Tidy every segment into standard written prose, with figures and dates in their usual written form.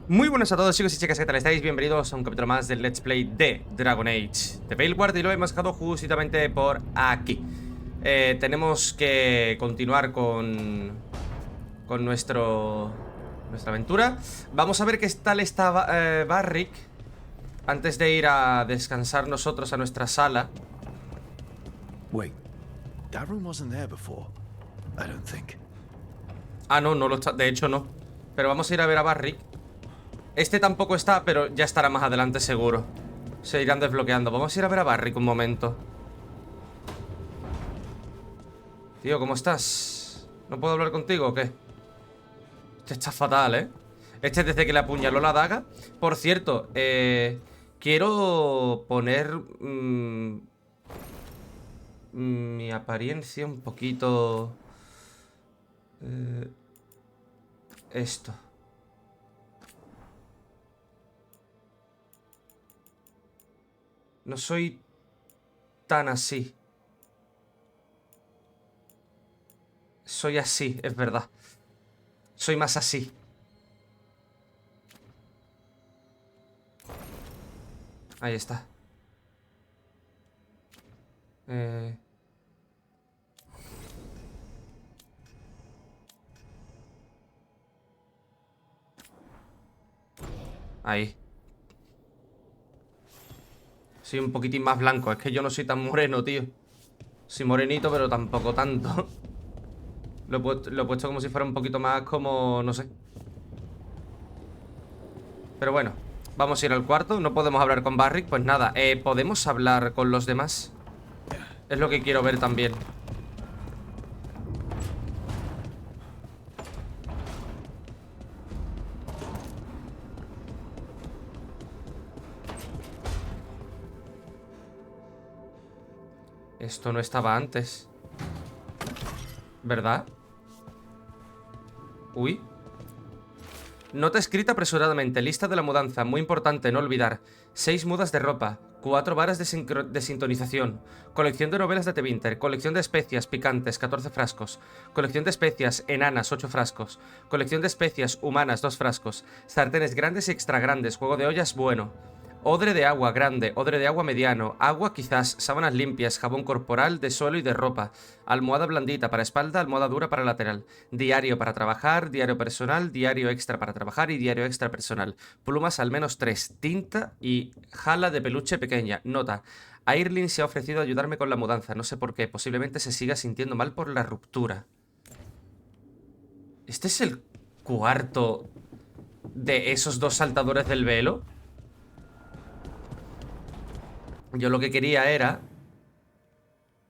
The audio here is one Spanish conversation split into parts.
Muy buenas a todos chicos y chicas, ¿qué tal estáis? Bienvenidos a un capítulo más del Let's Play de Dragon Age de Veilguard y lo hemos dejado justamente por aquí. Tenemos que continuar con nuestra aventura. Vamos a ver qué tal está Varric antes de ir a descansar nosotros a nuestra sala. Wait, that room wasn't there before. I don't think. Ah, no, no lo está, de hecho no. Pero vamos a ir a ver a Varric. Este tampoco está, pero ya estará más adelante seguro. Se irán desbloqueando. Vamos a ir a ver a Varric un momento. Tío, ¿cómo estás? ¿No puedo hablar contigo o qué? Este está fatal, ¿eh? Este desde que le apuñaló la daga. Por cierto, quiero poner mi apariencia un poquito... esto. No soy tan así. Soy así, es verdad. Soy más así. Ahí está. Ahí. Soy un poquitín más blanco. Es que yo no soy tan moreno, tío. Soy morenito, pero tampoco tanto. Lo he puesto como si fuera un poquito más como... no sé. Pero bueno, vamos a ir al cuarto. No podemos hablar con Varric, pues nada. ¿Podemos hablar con los demás? Es lo que quiero ver también. Esto no estaba antes, ¿verdad? Uy. Nota escrita apresuradamente. Lista de la mudanza. Muy importante, no olvidar. 6 mudas de ropa. 4 varas de sintonización. Colección de novelas de The Winter. Colección de especias picantes, 14 frascos. Colección de especias enanas, 8 frascos. Colección de especias humanas, 2 frascos. Sartenes grandes y extra grandes. Juego de ollas bueno. Odre de agua grande, odre de agua mediano, agua quizás, sábanas limpias, jabón corporal, de suelo y de ropa, almohada blandita para espalda, almohada dura para lateral, diario para trabajar, diario personal, diario extra para trabajar y diario extra personal, plumas al menos 3, tinta y jala de peluche pequeña. Nota, Airlin se ha ofrecido a ayudarme con la mudanza, no sé por qué, posiblemente se siga sintiendo mal por la ruptura. ¿Este es el cuarto de esos dos saltadores del velo? Yo lo que quería era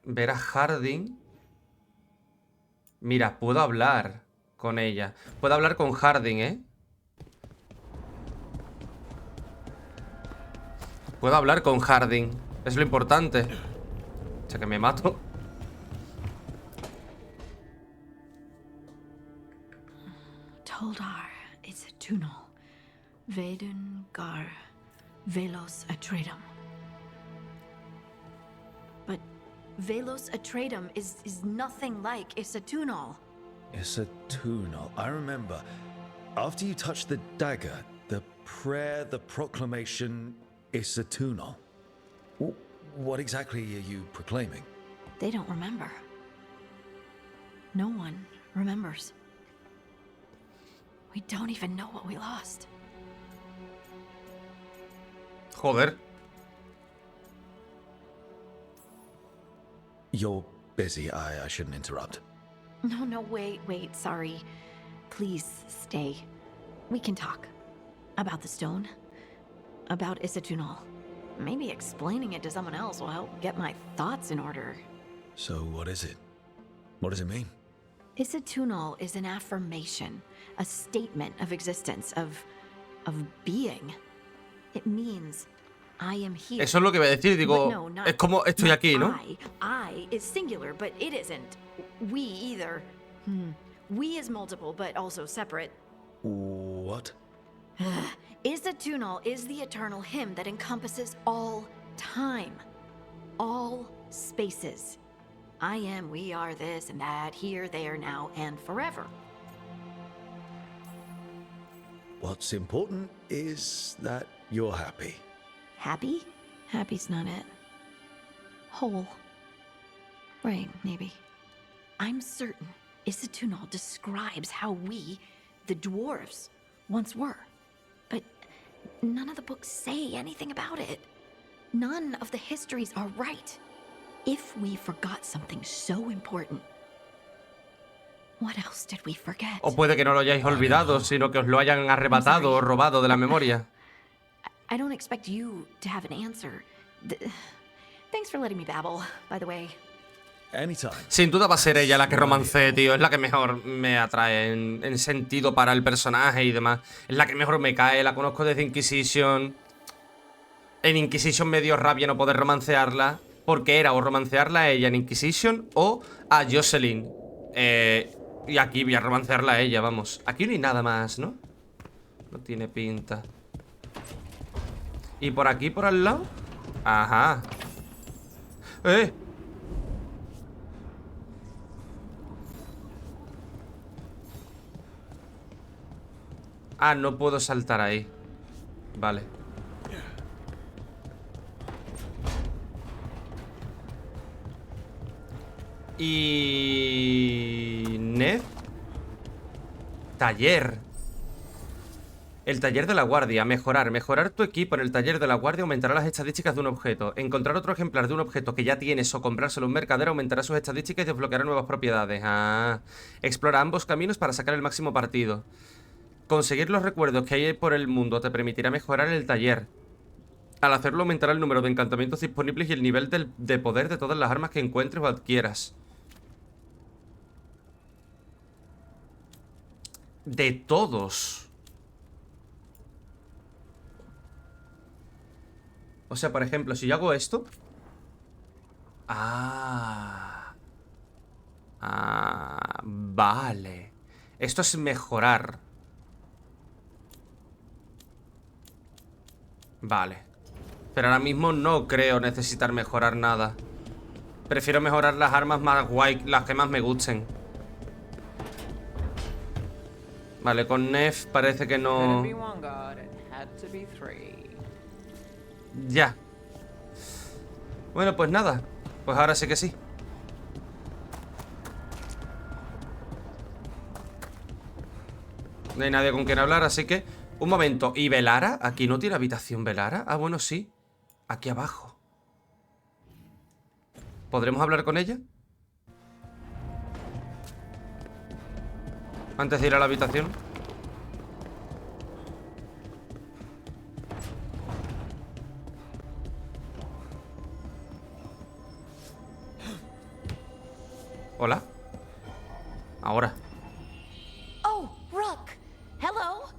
ver a Harding. Mira, puedo hablar con ella. Puedo hablar con Harding, ¿eh? Puedo hablar con Harding. Es lo importante. O sea, que me mato. Toldar, it's a tunel. Veilguard, Velos Atretum. But Velos Atretum is nothing like Isatunal. Isatunal. I remember. After you touched the dagger, the prayer, the proclamation, Isatunal. What exactly are you proclaiming? They don't remember. No one remembers. We don't even know what we lost. Joder. You're busy. I shouldn't interrupt. No, wait, sorry. Please stay. We can talk. About the stone. About Isatunal. Maybe explaining it to someone else will help get my thoughts in order. So what is it? What does it mean? Isatunal is an affirmation, a statement of existence, of being. It means I am here. Eso es lo que voy a decir, digo, no, es como estoy aquí, ¿no? I is singular, but it isn't. We either. We is multiple, but also separate. What? Isatunal is the eternal hymn that encompasses all time, all spaces. I am, we are, this and that, here, there, now, and forever. What's important is that you're happy. Happy? Happy's not it. Whole. Right, maybe. I'm certain Isatunal describes how we, the dwarves, once were. But none of the books say anything about it. None of the histories are right. If we forgot something so important, what else did we forget? O puede que no lo hayáis olvidado, sino que os lo hayan arrebatado o robado de la memoria. I don't expect you to have an answer. Thanks for letting me babble, by the way. Anytime. Sin duda va a ser ella la que romancee, tío. Es la que mejor me atrae en sentido para el personaje y demás. Es la que mejor me cae. La conozco desde Inquisition. En Inquisition me dio rabia no poder romancearla. Porque era o romancearla a ella en Inquisition o a Jocelyn. Y aquí voy a romancearla a ella, vamos. Aquí no hay nada más, ¿no? No tiene pinta. ¿Y por aquí, por al lado? Ajá. ¡Eh! Ah, no puedo saltar ahí. Vale. Y... Neve. Taller. El taller de la guardia. Mejorar. Mejorar tu equipo en el taller de la guardia aumentará las estadísticas de un objeto. Encontrar otro ejemplar de un objeto que ya tienes o comprárselo a un mercader aumentará sus estadísticas y desbloqueará nuevas propiedades. Ah. Explora ambos caminos para sacar el máximo partido. Conseguir los recuerdos que hay por el mundo te permitirá mejorar el taller. Al hacerlo aumentará el número de encantamientos disponibles y el nivel de poder de todas las armas que encuentres o adquieras. De todos. O sea, por ejemplo, si yo hago esto. Vale. Esto es mejorar. Vale. Pero ahora mismo no creo necesitar mejorar nada. Prefiero mejorar las armas más guay, las que más me gusten. Vale, con Neve parece que no... Ya. Bueno, pues nada. Pues ahora sí que sí. No hay nadie con quien hablar, así que... Un momento. ¿Y Velara? ¿Aquí no tiene habitación Velara? Ah, bueno, sí. Aquí abajo. ¿Podremos hablar con ella? Antes de ir a la habitación. Hola. Ahora. Oh, Rook. Hello.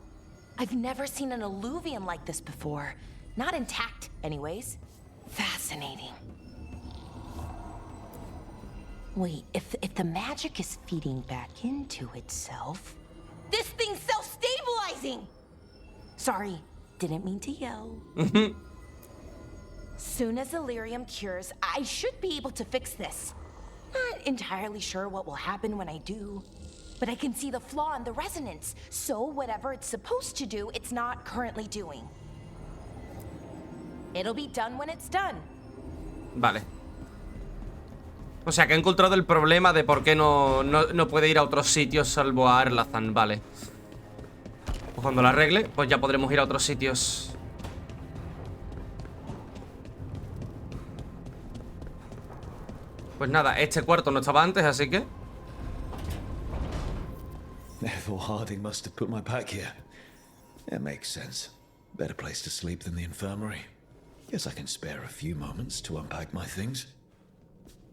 I've never seen an alluvium like this before. Not intact, anyways. Fascinating. Wait, if the magic is feeding back into itself... This thing's self-stabilizing! Sorry, didn't mean to yell. Soon as Illyrium cures, I should be able to fix this. Not entirely sure what will happen when I do. But I can see the flaw in the resonance, so whatever it's supposed to do, it's not currently doing. It'll be done when it's done. Vale. O sea que he encontrado el problema de por qué no puede ir a otros sitios salvo a Arlathan, vale. Pues cuando lo arregle, pues ya podremos ir a otros sitios. Pues nada, este cuarto no estaba antes, así que... Ethel Harding must have put my pack here. It makes sense. Better place to sleep than the infirmary. Guess I can spare a few moments to unpack my things.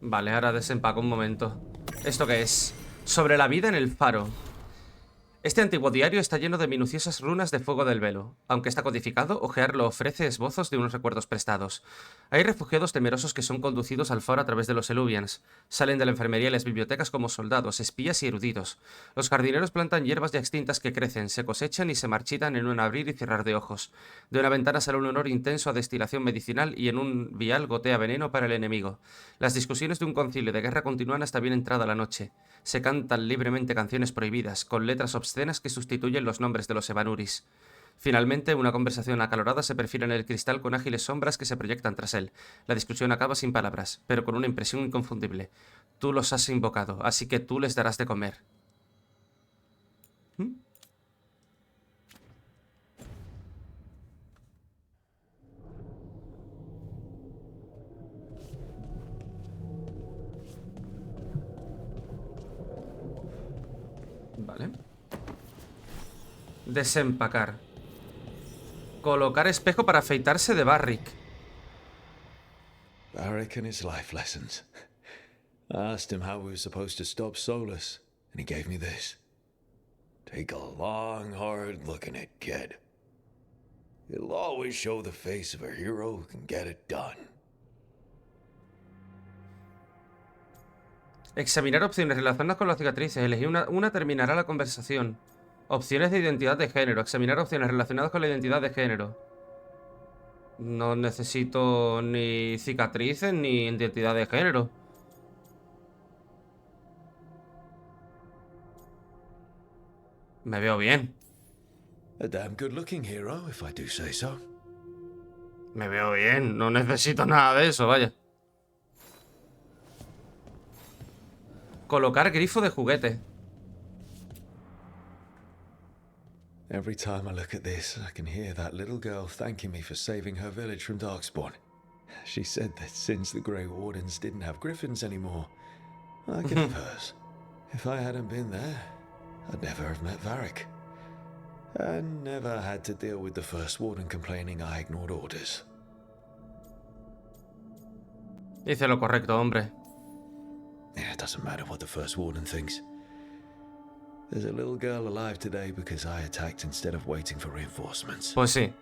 Vale, ahora desempaco un momento. ¿Esto qué es? Sobre la vida en el faro. Este antiguo diario está lleno de minuciosas runas de fuego del velo. Aunque está codificado, ojearlo ofrece esbozos de unos recuerdos prestados. Hay refugiados temerosos que son conducidos al faro a través de los Eluvians. Salen de la enfermería y las bibliotecas como soldados, espías y eruditos. Los jardineros plantan hierbas ya extintas que crecen, se cosechan y se marchitan en un abrir y cerrar de ojos. De una ventana sale un olor intenso a destilación medicinal y en un vial gotea veneno para el enemigo. Las discusiones de un concilio de guerra continúan hasta bien entrada la noche. Se cantan libremente canciones prohibidas, con letras obscenas que sustituyen los nombres de los Evanuris. Finalmente, una conversación acalorada se perfila en el cristal con ágiles sombras que se proyectan tras él. La discusión acaba sin palabras, pero con una impresión inconfundible. Tú los has invocado, así que tú les darás de comer. ¿Mm? Vale. Desempacar. Colocar espejo para afeitarse de Varric. Varric and his life lessons. I asked him how we were supposed to stop Solas, and he gave me this. Take a long, hard look at it, kid. It'll always show the face of a hero who can get it done. Examinar opciones relacionadas con las cicatrices. Elegir una terminará la conversación. Opciones de identidad de género. Examinar opciones relacionadas con la identidad de género. No necesito ni cicatrices ni identidad de género. Me veo bien. A damn good-looking hero, if I do say so. Me veo bien. No necesito nada de eso, vaya. Colocar grifo de juguete. Every time I look at this, I can hear that little girl thanking me for saving her village from Darkspawn. She said that since the Grey Wardens didn't have griffins anymore, I could have hers. If I hadn't been there, I'd never have met Varric. And never had to deal with the First Warden complaining I ignored orders. Hice lo correcto, hombre. Yeah, it doesn't matter what the First Warden thinks. There's a little girl alive today because I attacked instead of waiting for reinforcements. Pues sí.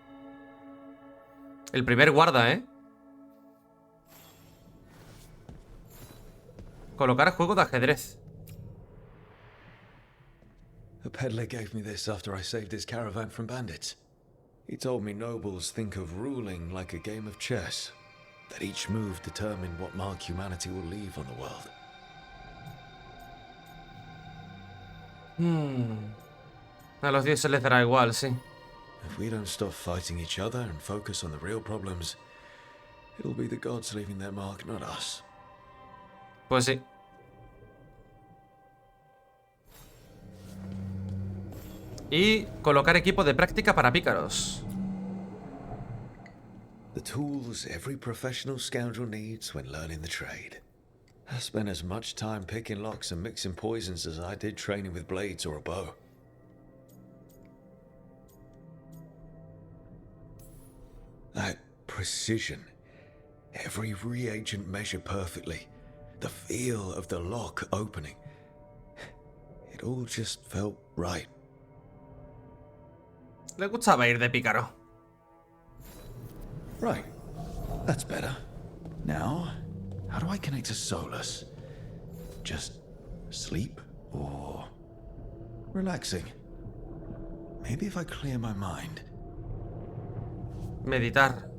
El primer guarda, ¿eh? Colocar juego de ajedrez. A peddler gave me this after I saved his caravan from bandits. He told me nobles think of ruling like a game of chess, that each move determined what mark humanity will leave on the world. A los dioses les dará igual, sí. If we don't stop fighting each other and focus on the real problems, it'll be the gods leaving their mark, not us. Pues sí. Y colocar equipo de práctica para pícaros. The tools every professional scoundrel needs when learning the trade. I spent as much time picking locks and mixing poisons as I did training with blades or a bow. That precision. Every reagent measured perfectly. The feel of the lock opening. It all just felt right. Le gustaba ir de pícaro. Right. That's better. Now, how do I connect to Solas? Just sleep or relaxing? Maybe if I clear my mind. Meditar.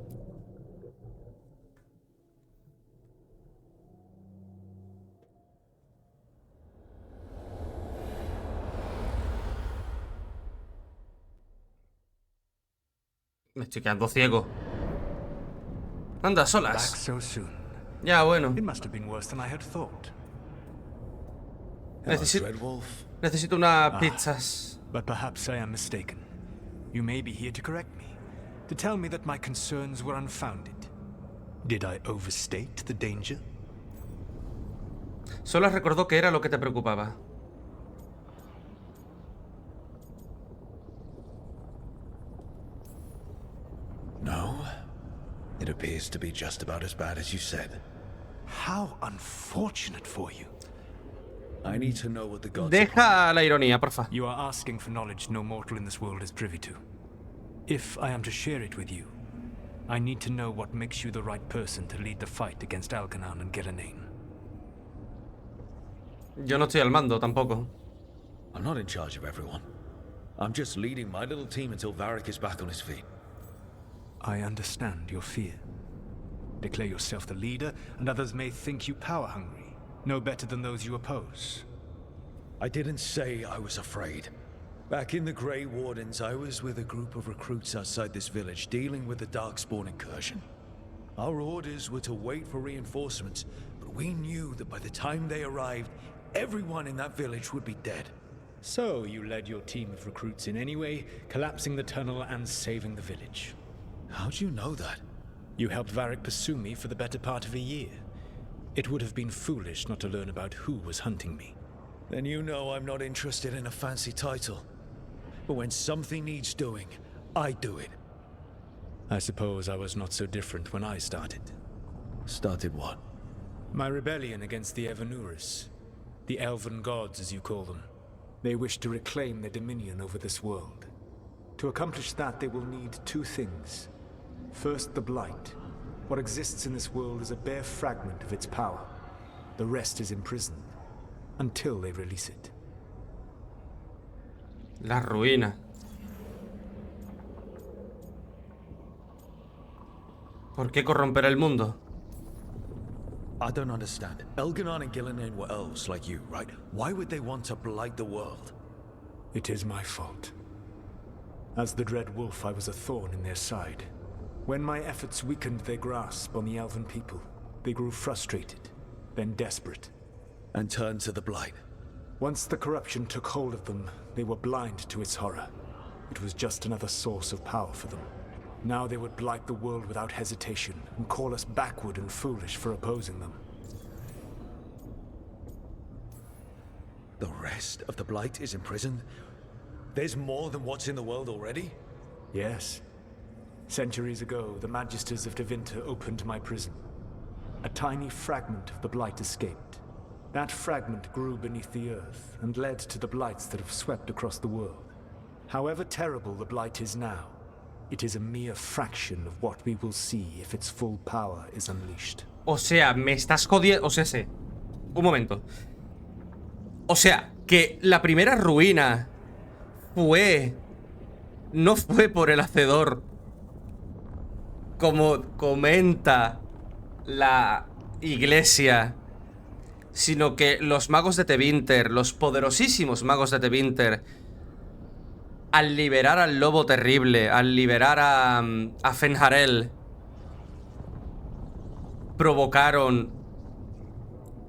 Me estoy quedando ciego. Anda, Solas. Back so soon. Ya, bueno. It must have been worse than I had thought. Necesito unas pizzas. But perhaps I am mistaken. You may be here to correct me, to tell me that my concerns were unfounded. Did I overstate the danger? Solas recordó que era lo que te preocupaba. No. It appears to be just about as bad as you said. How unfortunate for you. I need to know what the gods Deja la ironía, porfa. You are asking for knowledge no mortal in this world is privy to. If I am to share it with you, I need to know what makes you the right person to lead the fight against Elganon and Ghilan'nain. Yo no estoy al mando tampoco. I'm not in charge of everyone. I'm just leading my little team until Varric is back on his feet. I understand your fear. Declare yourself the leader, and others may think you power-hungry, no better than those you oppose. I didn't say I was afraid. Back in the Grey Wardens, I was with a group of recruits outside this village dealing with the Darkspawn incursion. Our orders were to wait for reinforcements, but we knew that by the time they arrived, everyone in that village would be dead. So you led your team of recruits in any way, collapsing the tunnel and saving the village. How'd you know that? You helped Varric pursue me for the better part of a year. It would have been foolish not to learn about who was hunting me. Then you know I'm not interested in a fancy title. But when something needs doing, I do it. I suppose I was not so different when I started. Started what? My rebellion against the Evanuris. The Elven Gods, as you call them. They wish to reclaim their dominion over this world. To accomplish that, they will need two things. First, the Blight. What exists in this world is a bare fragment of its power. The rest is imprisoned, until they release it. La ruina. ¿Por qué corromper el mundo? I don't understand. Elganon and Ghilan'nain were elves like you, right? Why would they want to blight the world? It is my fault. As the Dread Wolf, I was a thorn in their side. When my efforts weakened their grasp on the Elven people, they grew frustrated, then desperate. And turned to the blight. Once the corruption took hold of them, they were blind to its horror. It was just another source of power for them. Now they would blight the world without hesitation, and call us backward and foolish for opposing them. The rest of the blight is imprisoned? There's more than what's in the world already? Yes. Centuries ago, the Magisters of Tevinter opened my prison. A tiny fragment of the blight escaped. That fragment grew beneath the earth, and led to the blights that have swept across the world. However terrible the blight is now, it is a mere fraction of what we will see if its full power is unleashed. O sea, me estás jodiendo. O sea, sí. Un momento. O sea, que la primera ruina no fue por el Hacedor, como comenta la iglesia, sino que los magos de Tevinter, los poderosísimos magos de Tevinter, al liberar al lobo terrible, al liberar a Fen'Harel, provocaron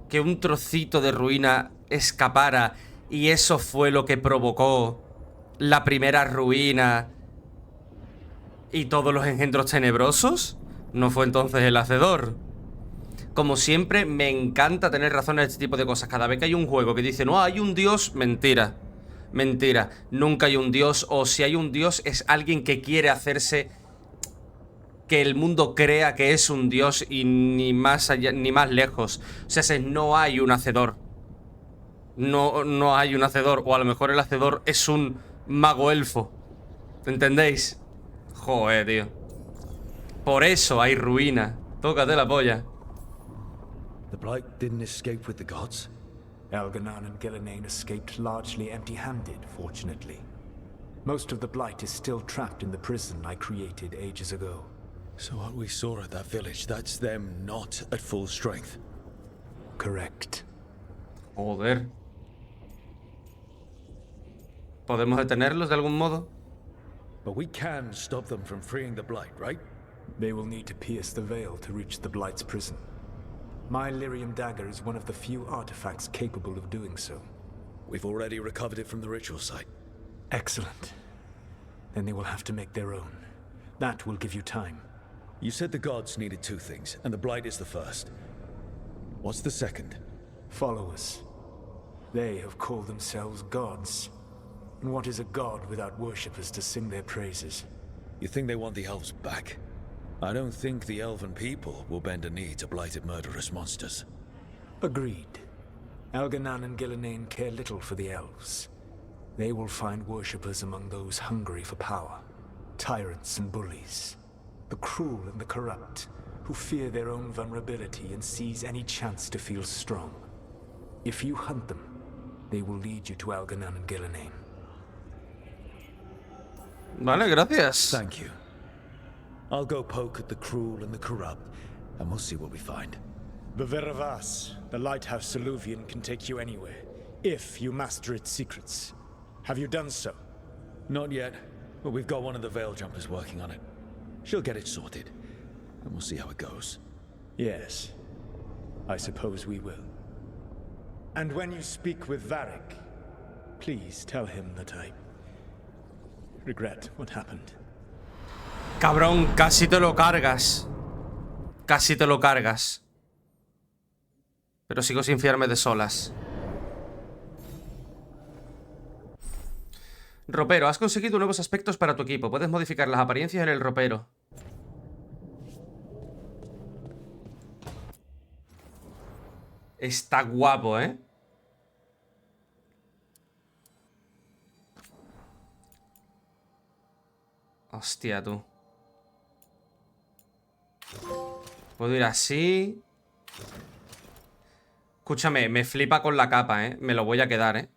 que un trocito de ruina escapara, y eso fue lo que provocó la primera ruina y todos los engendros tenebrosos. ¿No fue entonces el Hacedor? Como siempre, me encanta tener razón en este tipo de cosas. Cada vez que hay un juego que dice, no, hay un dios, mentira. Mentira. Nunca hay un dios, o si hay un dios es alguien que quiere hacerse que el mundo crea que es un dios, y ni más allá, ni más lejos. O sea, no hay un Hacedor. No hay un Hacedor. O a lo mejor el Hacedor es un mago elfo. ¿Entendéis? Joder, tío. Por eso hay ruina. Tócate la polla. The blight didn't escape with the gods? Elganon and Ghilan'nain escaped largely empty-handed, fortunately. Most of the blight is still trapped in the prison I created ages ago. So what we saw at that village, that's them not at full strength? Correct. Joder. ¿Podemos detenerlos de algún modo? But we can stop them from freeing the blight, right? They will need to pierce the veil to reach the blight's prison. My lyrium dagger is one of the few artifacts capable of doing so. We've already recovered it from the ritual site. Excellent. Then they will have to make their own. That will give you time. You said the gods needed two things, and the blight is the first. What's the second? Followers. They have called themselves gods. And what is a god without worshippers to sing their praises? You think they want the elves back? I don't think the elven people will bend a knee to blighted murderous monsters. Agreed. Elganon and Ghilan'nain care little for the elves. They will find worshippers among those hungry for power. Tyrants and bullies. The cruel and the corrupt, who fear their own vulnerability and seize any chance to feel strong. If you hunt them, they will lead you to Ghilan'nain and Ghilan'nain. Vale, gracias. Thank you. I'll go poke at the cruel and the corrupt, and we'll see what we find. The Veravas, the Lighthouse Soluvian, can take you anywhere, if you master its secrets. Have you done so? Not yet, but we've got one of the Veil Jumpers working on it. She'll get it sorted, and we'll see how it goes. Yes. I suppose we will. And when you speak with Varric, please tell him that I regret what happened. Cabrón, casi te lo cargas. Casi te lo cargas. Pero sigo sin fiarme de Solas. Ropero, has conseguido nuevos aspectos para tu equipo. Puedes modificar las apariencias en el ropero. Está guapo, ¿eh? Hostia, tú. Puedo ir así. Escúchame, me flipa con la capa, ¿eh? Me lo voy a quedar, ¿eh?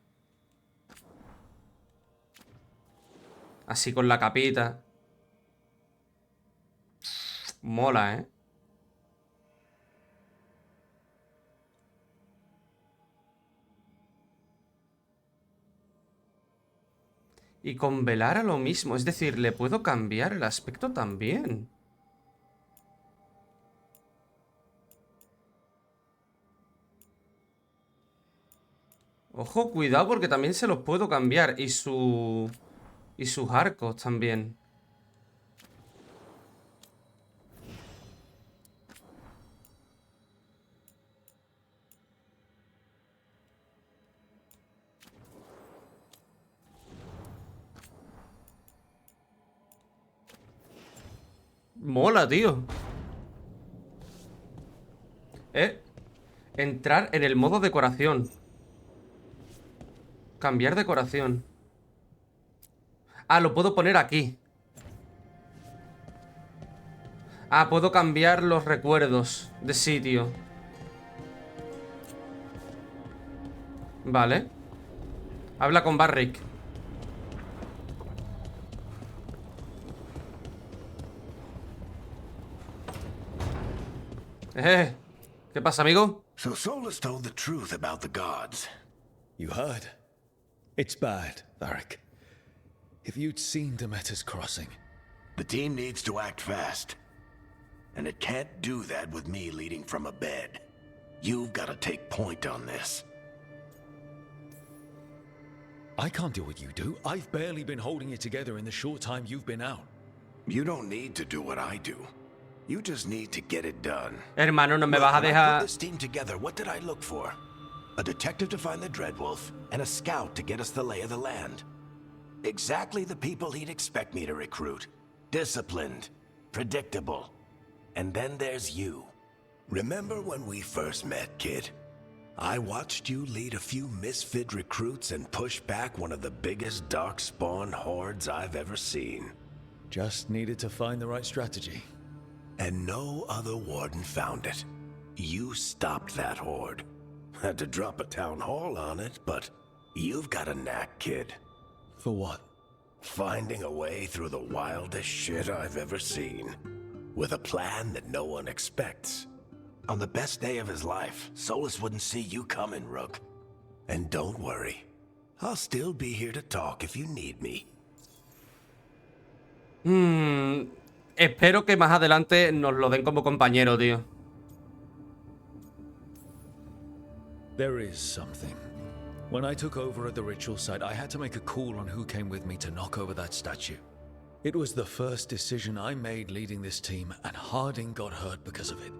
Así con la capita. Mola, ¿eh? Y con Velara lo mismo. Es decir, le puedo cambiar el aspecto también. Ojo, cuidado, porque también se los puedo cambiar. Y sus arcos también. Mola, tío. Entrar en el modo decoración. Cambiar decoración. Ah, lo puedo poner aquí. Ah, puedo cambiar los recuerdos de sitio. Vale. Habla con Varric. ¿Qué pasa, amigo? So Solas told the truth about the gods. You heard? It's bad, Varric. If you'd seen Demeter's crossing... The team needs to act fast. And it can't do that with me leading from a bed. You've got to take point on this. I can't do what you do. I've barely been holding it together in the short time you've been out. You don't need to do what I do. You just need to get it done. Hermano, no me vas a When I dejar... put this team together, what did I look for? A detective to find the Dreadwolf, and a scout to get us the lay of the land. Exactly the people he'd expect me to recruit. Disciplined, predictable. And then there's you. Remember when we first met, kid? I watched you lead a few misfit recruits and push back one of the biggest darkspawn hordes I've ever seen. Just needed to find the right strategy. And no other warden found it. You stopped that horde. Had to drop a town hall on it, but you've got a knack, kid. For what? Finding a way through the wildest shit I've ever seen. With a plan that no one expects. On the best day of his life, Solas wouldn't see you coming, Rook. And don't worry. I'll still be here to talk if you need me. Espero que más adelante nos lo den como compañero, tío. There is something. When I took over at the ritual site, I had to make a call on who came with me to knock over that statue. It was the first decision I made leading this team, and Harding got hurt because of it.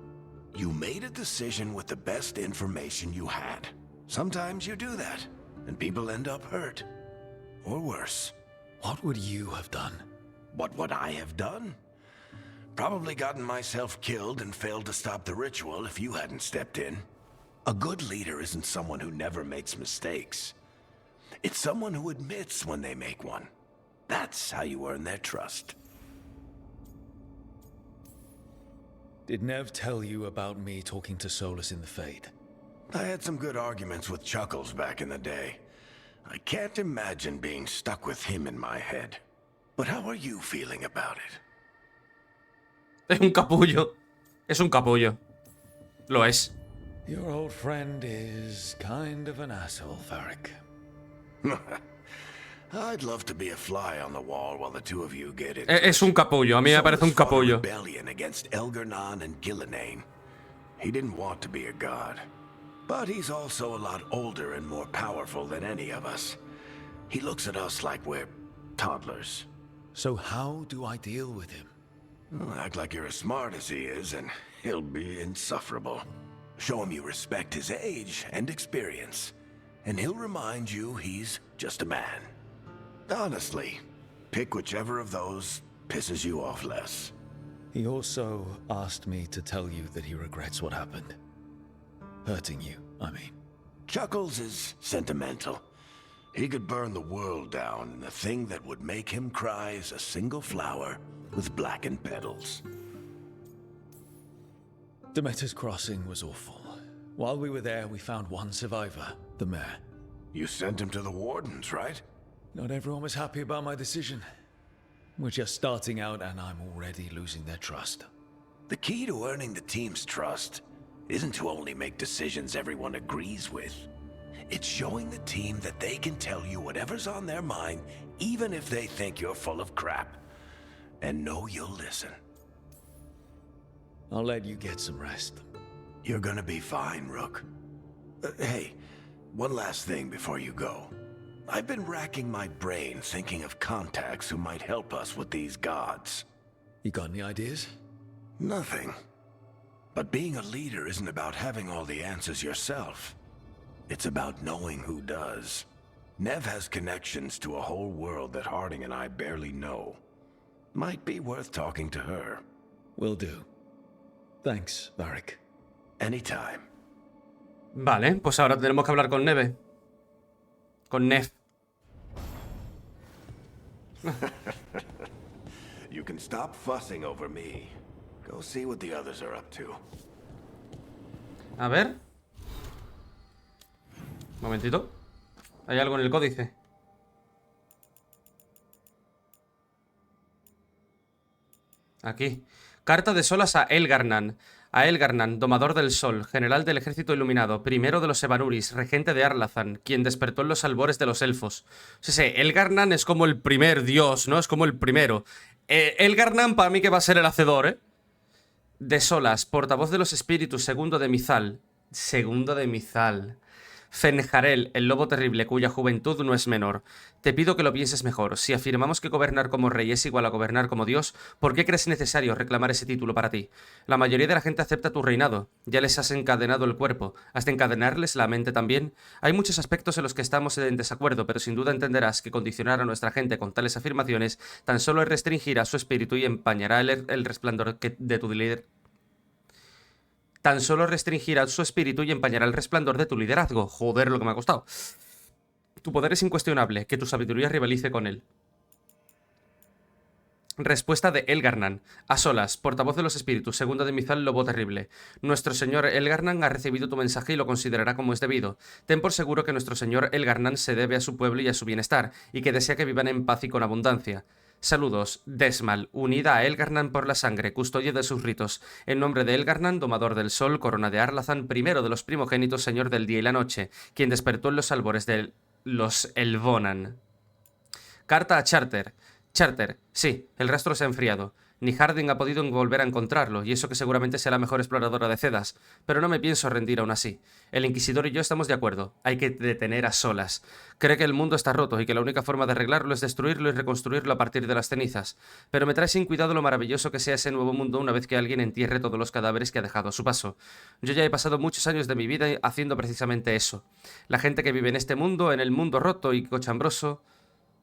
You made a decision with the best information you had. Sometimes you do that, and people end up hurt. Or worse. What would you have done? What would I have done? Probably gotten myself killed and failed to stop the ritual if you hadn't stepped in. A good leader isn't someone who never makes mistakes. It's someone who admits when they make one. That's how you earn their trust. Did Neve tell you about me talking to Solas in the Fade? I had some good arguments with Chuckles back in the day. I can't imagine being stuck with him in my head. But how are you feeling about it? Es un capullo. Es un capullo. Lo es. Your old friend is kind of an asshole, Varric. I'd love to be a fly on the wall while the two of you get it. Es un capullo. A mí me parece un capullo. Rebellion against Veilguard and Ghilan'nain. He didn't want to be a god. But he's also a lot older and more powerful than any of us. He looks at us like we're toddlers. So how do I deal with him? Well, act like you're as smart as he is, and he'll be insufferable. Show him you respect his age and experience, and he'll remind you he's just a man. Honestly, pick whichever of those pisses you off less. He also asked me to tell you that he regrets what happened. Hurting you, I mean. Chuckles is sentimental. He could burn the world down, and the thing that would make him cry is a single flower with blackened petals. Demeter's crossing was awful. While we were there, we found one survivor, the mayor. You sent him to the wardens, right? Not everyone was happy about my decision. We're just starting out, and I'm already losing their trust. The key to earning the team's trust isn't to only make decisions everyone agrees with. It's showing the team that they can tell you whatever's on their mind, even if they think you're full of crap. And know you'll listen. I'll let you get some rest. You're gonna be fine, Rook. Hey, one last thing before you go. I've been racking my brain thinking of contacts who might help us with these gods. You got any ideas? Nothing. But being a leader isn't about having all the answers yourself. It's about knowing who does. Neve has connections to a whole world that Harding and I barely know. Might be worth talking to her. Will do. Thanks, Varric. Anytime. Vale, pues ahora tenemos que hablar con Neve. Con Neve. You can stop fussing over me. Go see what the others are up to. A ver. Momentito. Hay algo en el códice. Aquí. Carta de Solas a Veilguard. A Veilguard, domador del sol, general del ejército iluminado, primero de los Evanuris, regente de Arlathan, quien despertó en los albores de los elfos. Sí, sí, Veilguard es como el primer dios, ¿no? Es como el primero. Veilguard para mí que va a ser el hacedor, ¿eh? De Solas, portavoz de los espíritus, segundo de Mizal. Segundo de Mizal. Fenjarel, el lobo terrible, cuya juventud no es menor. Te pido que lo pienses mejor. Si afirmamos que gobernar como rey es igual a gobernar como Dios, ¿por qué crees necesario reclamar ese título para ti? La mayoría de la gente acepta tu reinado. Ya les has encadenado el cuerpo. ¿Has de encadenarles la mente también? Hay muchos aspectos en los que estamos en desacuerdo, pero sin duda entenderás que condicionar a nuestra gente con tales afirmaciones tan solo restringirá su espíritu y empañará el resplandor de tu líder. Tan solo restringirá su espíritu y empañará el resplandor de tu liderazgo. Joder, lo que me ha costado. Tu poder es incuestionable, que tu sabiduría rivalice con él. Respuesta de Veilguard. A Solas, portavoz de los espíritus, segundo de Mizal, lobo terrible. Nuestro señor Veilguard ha recibido tu mensaje y lo considerará como es debido. Ten por seguro que nuestro señor Veilguard se debe a su pueblo y a su bienestar, y que desea que vivan en paz y con abundancia. Saludos, Desmal, unida a Veilguard por la sangre, custodia de sus ritos. En nombre de Veilguard, domador del sol, corona de Arlathan, primero de los primogénitos, señor del día y la noche, quien despertó en los albores de los Elvonan. Carta a Charter. Charter, sí, el rastro se ha enfriado. Ni Harding ha podido volver a encontrarlo, y eso que seguramente sea la mejor exploradora de Cedas, pero no me pienso rendir aún así. El Inquisidor y yo estamos de acuerdo, hay que detener a Solas. Cree que el mundo está roto y que la única forma de arreglarlo es destruirlo y reconstruirlo a partir de las cenizas, pero me trae sin cuidado lo maravilloso que sea ese nuevo mundo una vez que alguien entierre todos los cadáveres que ha dejado a su paso. Yo ya he pasado muchos años de mi vida haciendo precisamente eso. La gente que vive en este mundo, en el mundo roto y cochambroso,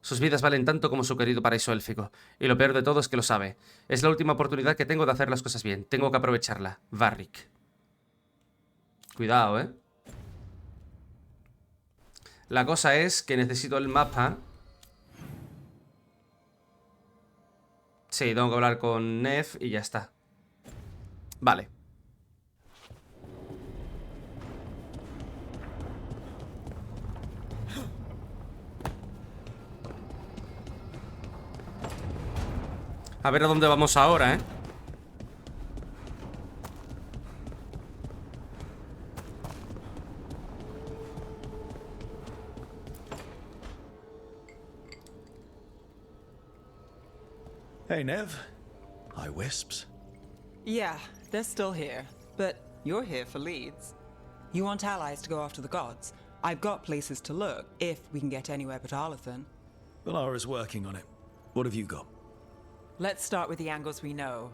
sus vidas valen tanto como su querido paraíso élfico. Y lo peor de todo es que lo sabe. Es la última oportunidad que tengo de hacer las cosas bien. Tengo que aprovecharla. Varric. Cuidado, ¿eh? La cosa es que necesito el mapa. Sí, tengo que hablar con Neve y ya está. Vale. A ver a dónde vamos ahora, ¿eh? Hey, Neve. Hi, Wisps. Yeah, they're still here. But you're here for leads. You want allies to go after the gods? I've got places to look, if we can get anywhere but Arlathan. Valara's working on it. What have you got? Let's start with the angles we know.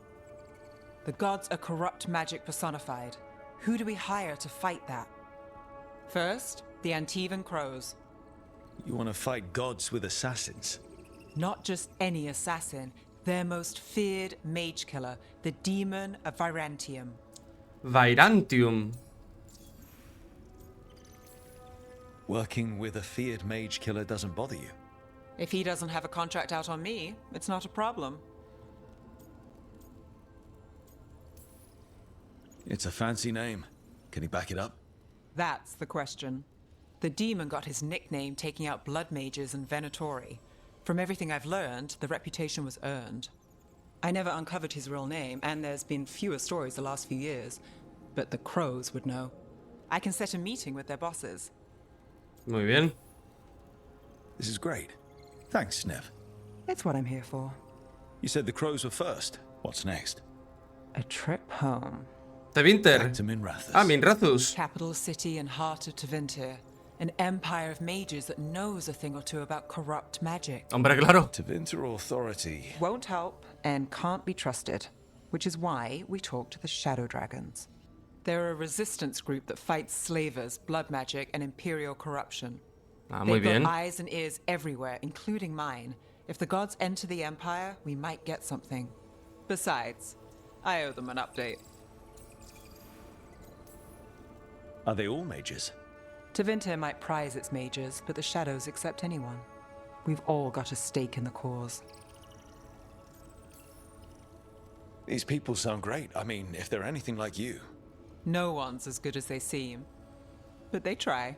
The gods are corrupt magic personified. Who do we hire to fight that? First, the Antivan Crows. You want to fight gods with assassins? Not just any assassin, their most feared mage killer, the demon of Virantium. Virantium. Working with a feared mage killer doesn't bother you? If he doesn't have a contract out on me, it's not a problem. It's a fancy name. Can he back it up? That's the question. The demon got his nickname taking out blood mages and Venatori. From everything I've learned, the reputation was earned. I never uncovered his real name, and there's been fewer stories the last few years. But the Crows would know. I can set a meeting with their bosses. Muy bien. This is great. Thanks, Neve. It's what I'm here for. You said the crows were first. What's next? A trip home. Tevinter. Back to Minrathous. Ah, Minrathous. Capital city and heart of Tevinter. An empire of mages that knows a thing or two about corrupt magic. Hombre, claro. Tevinter Authority. Won't help and can't be trusted, which is why we talk to the Shadow Dragons. They're a resistance group that fights slavers, blood magic, and imperial corruption. Ah, muy They've bien. got eyes and ears everywhere, including mine. If the gods enter the empire, we might get something. Besides, I owe them an update. Are they all mages? Tevinter might prize its mages, but the Shadows accept anyone. We've all got a stake in the cause. These people sound great. I mean, if they're anything like you. No one's as good as they seem. But they try.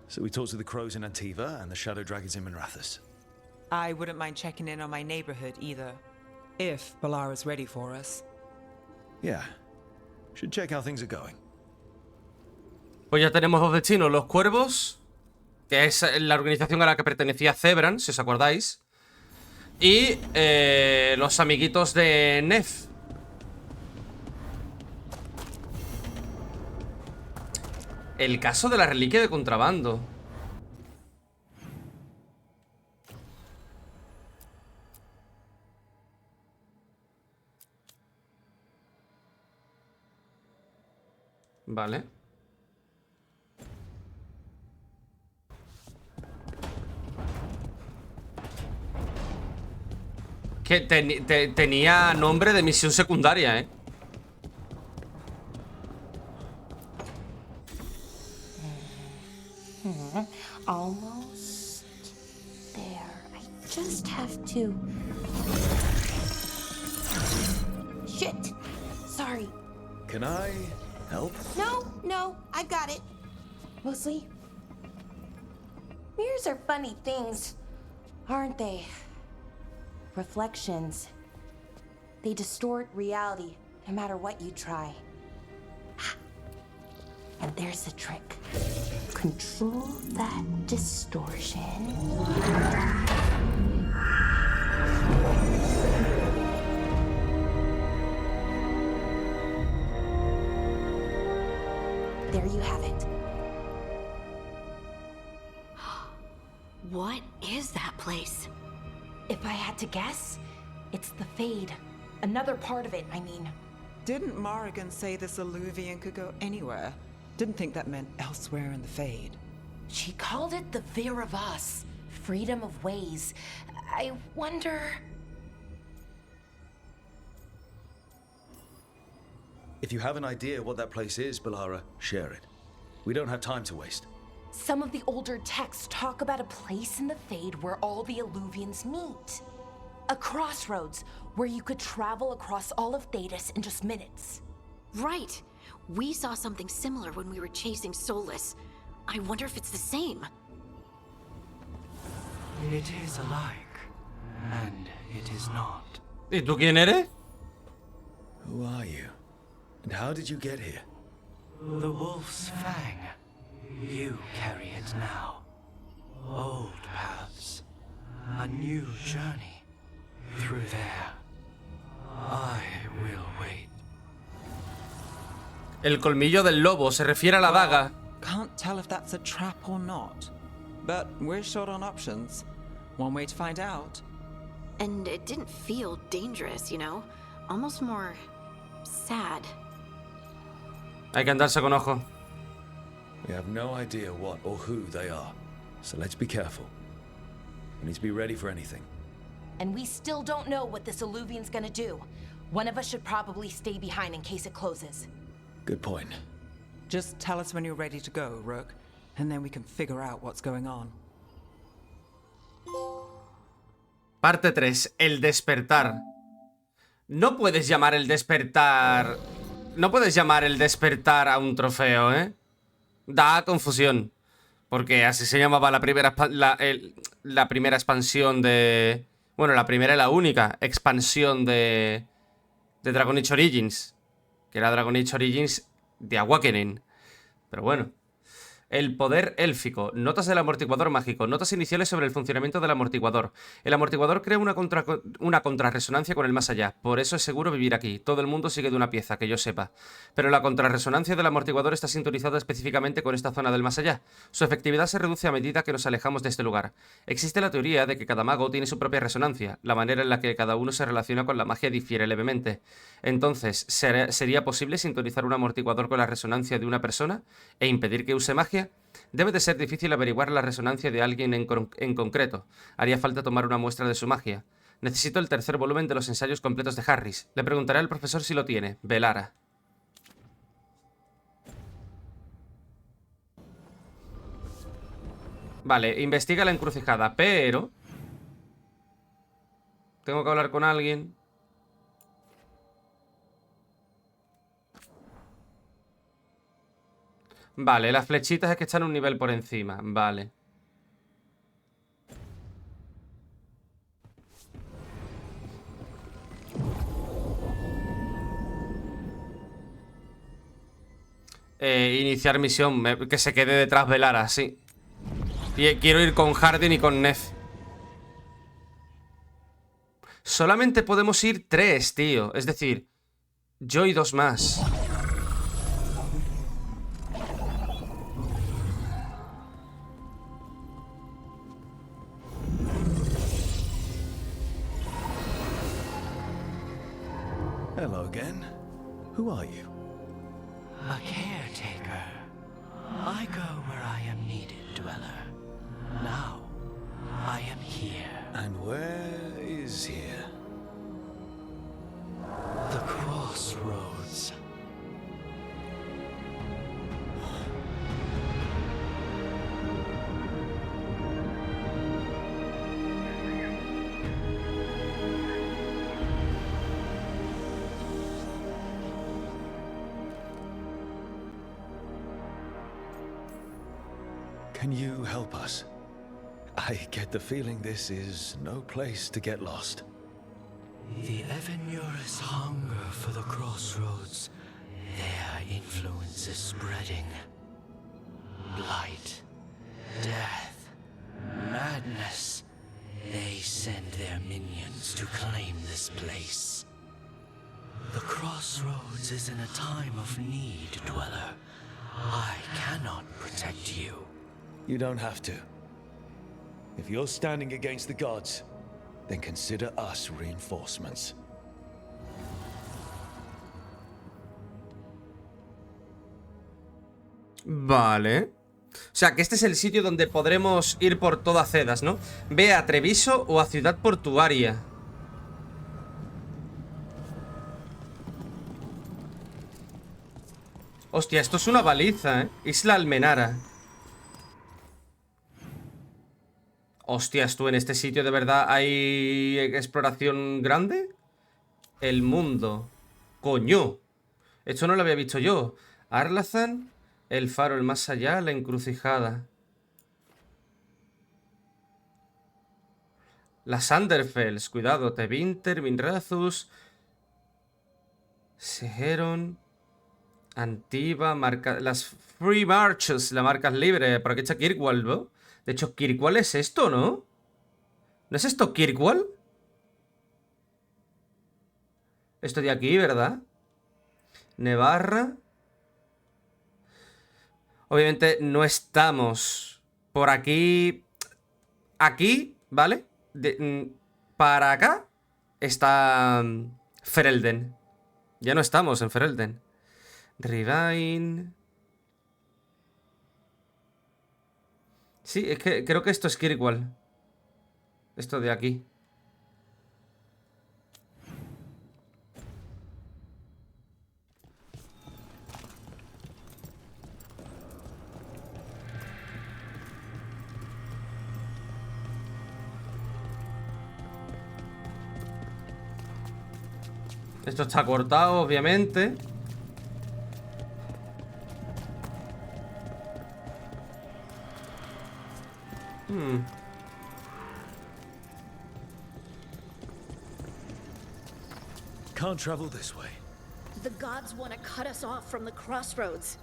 So we talked to the crows in Antiva and the shadow dragons in Minrathous. I wouldn't mind checking in on my neighborhood either. If Balara's ready for us. Yeah. Should check how things are going. Pues ya tenemos los destinos. Los Cuervos, que es la organización a la que pertenecía Zebran, si os acordáis. Y los amiguitos de Neve. El caso de la reliquia de contrabando. Vale. Que tenía nombre de misión secundaria, ¿eh? Almost there. I just have to... Shit! Sorry. Can I help? No, I've got it. Mostly. Mirrors are funny things, aren't they? Reflections. They distort reality, no matter what you try. And there's the trick. Control that distortion. There you have it. What is that place? If I had to guess, it's the Fade. Another part of it, I mean. Didn't Morrigan say this Alluvian could go anywhere? Didn't think that meant elsewhere in the Fade. She called it the Fear of Us. Freedom of ways. I wonder... If you have an idea what that place is, Balara, share it. We don't have time to waste. Some of the older texts talk about a place in the Fade where all the Alluvians meet. A crossroads where you could travel across all of Thedas in just minutes. Right. We saw something similar when we were chasing Solas. I wonder if it's the same. It is alike, and it is not. ¿Y tú quién eres? Who are you? And how did you get here? The wolf's fang. You carry it now. Old paths. A new journey. Through there. I will wait. El colmillo del lobo se refiere a la daga. Can't tell if that's a trap or not. But we're short on options. One way to find out. And it didn't feel dangerous, you know? Almost more sad. Hay que andarse con ojo. We have no idea what or who they are, so let's be careful. We need to be ready for anything. And we still don't know what this Alluvian's gonna do. One of us should probably stay behind in case it closes. Good point. Just tell us when you're ready to go, Rook, and then we can figure out what's going on. Parte 3. El despertar. No puedes llamar el despertar... No puedes llamar el despertar a un trofeo, ¿eh? Da confusión. Porque así se llamaba la primera expansión de... Bueno, la primera y la única expansión de Dragon Age Origins. Que era Dragon Age Origins de Awakening. Pero bueno. El poder élfico. Notas del amortiguador mágico. Notas iniciales sobre el funcionamiento del amortiguador. El amortiguador crea una contrarresonancia con el más allá. Por eso es seguro vivir aquí. Todo el mundo sigue de una pieza, que yo sepa. Pero la contrarresonancia del amortiguador está sintonizada específicamente con esta zona del más allá. Su efectividad se reduce a medida que nos alejamos de este lugar. Existe la teoría de que cada mago tiene su propia resonancia. La manera en la que cada uno se relaciona con la magia difiere levemente. Entonces, ¿sería posible sintonizar un amortiguador con la resonancia de una persona e impedir que use magia? Debe de ser difícil averiguar la resonancia de alguien en concreto. Haría falta tomar una muestra de su magia. Necesito el tercer volumen de los ensayos completos de Harris. Le preguntaré al profesor si lo tiene. Velara. Vale, investiga la encrucijada, pero... Tengo que hablar con alguien. Vale, las flechitas es que están un nivel por encima. Vale. Iniciar misión. Que se quede detrás Velara, sí. Y quiero ir con Hardin y con Neve. Solamente podemos ir 3, tío. Es decir, yo y 2 más. Hello again. Who are you? A caretaker. I go where I am needed, dweller. Now, I am here. And where is here? The Crossroads. Can you help us? I get the feeling this is no place to get lost. The Evenurus hunger for the Crossroads. Their influence is spreading. Blight, death, madness. They send their minions to claim this place. The Crossroads is in a time of need, dweller. I cannot protect you. You don't have to. If you're standing against the gods, then consider us reinforcements. Vale. O sea, que este es el sitio donde podremos ir por todas Cedas, ¿no? Ve a Treviso o a Ciudad Portuaria. Hostia, esto es una baliza, ¿eh? Isla Almenara. Hostias, tú, en este sitio de verdad hay exploración grande. El mundo. Coño. Esto no lo había visto yo. Arlathan, el faro, el más allá, la encrucijada. Las Underfells, cuidado. Tevinter, Minrazus, Seheron, Antiva, las Free Marches, las marcas libres. Por aquí está Kirkwall, ¿no? De hecho, Kirkwall es esto, ¿no? ¿No es esto Kirkwall? Esto de aquí, ¿verdad? Nevarra. Obviamente no estamos por aquí. Aquí, ¿vale? Para acá está Ferelden. Ya no estamos en Ferelden. Rivain. Sí, es que creo que esto es Kirkwall. Esto de aquí. Esto está cortado, obviamente. Can't travel this way. The gods want to cut us off from the Crossroads.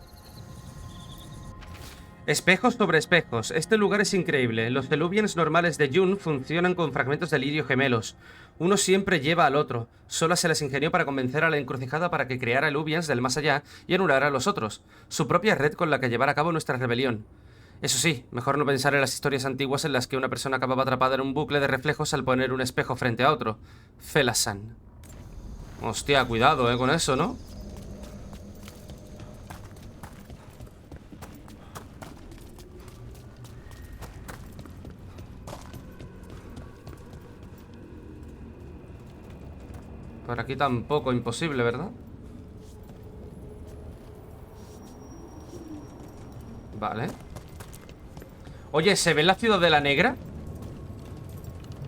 Espejos sobre espejos. Este lugar es increíble. Los Eluvians normales de June funcionan con fragmentos de lirio gemelos. Uno siempre lleva al otro. Sola se les ingenió para convencer a la encrucijada para que creara Eluvians del más allá y anulara a los otros. Su propia red con la que llevar a cabo nuestra rebelión. Eso sí, mejor no pensar en las historias antiguas en las que una persona acababa atrapada en un bucle de reflejos al poner un espejo frente a otro. Felasan. Hostia, cuidado, con eso, ¿no? Por aquí tampoco, imposible, ¿verdad? Vale. Oye, ¿se ve la Ciudadela Negra?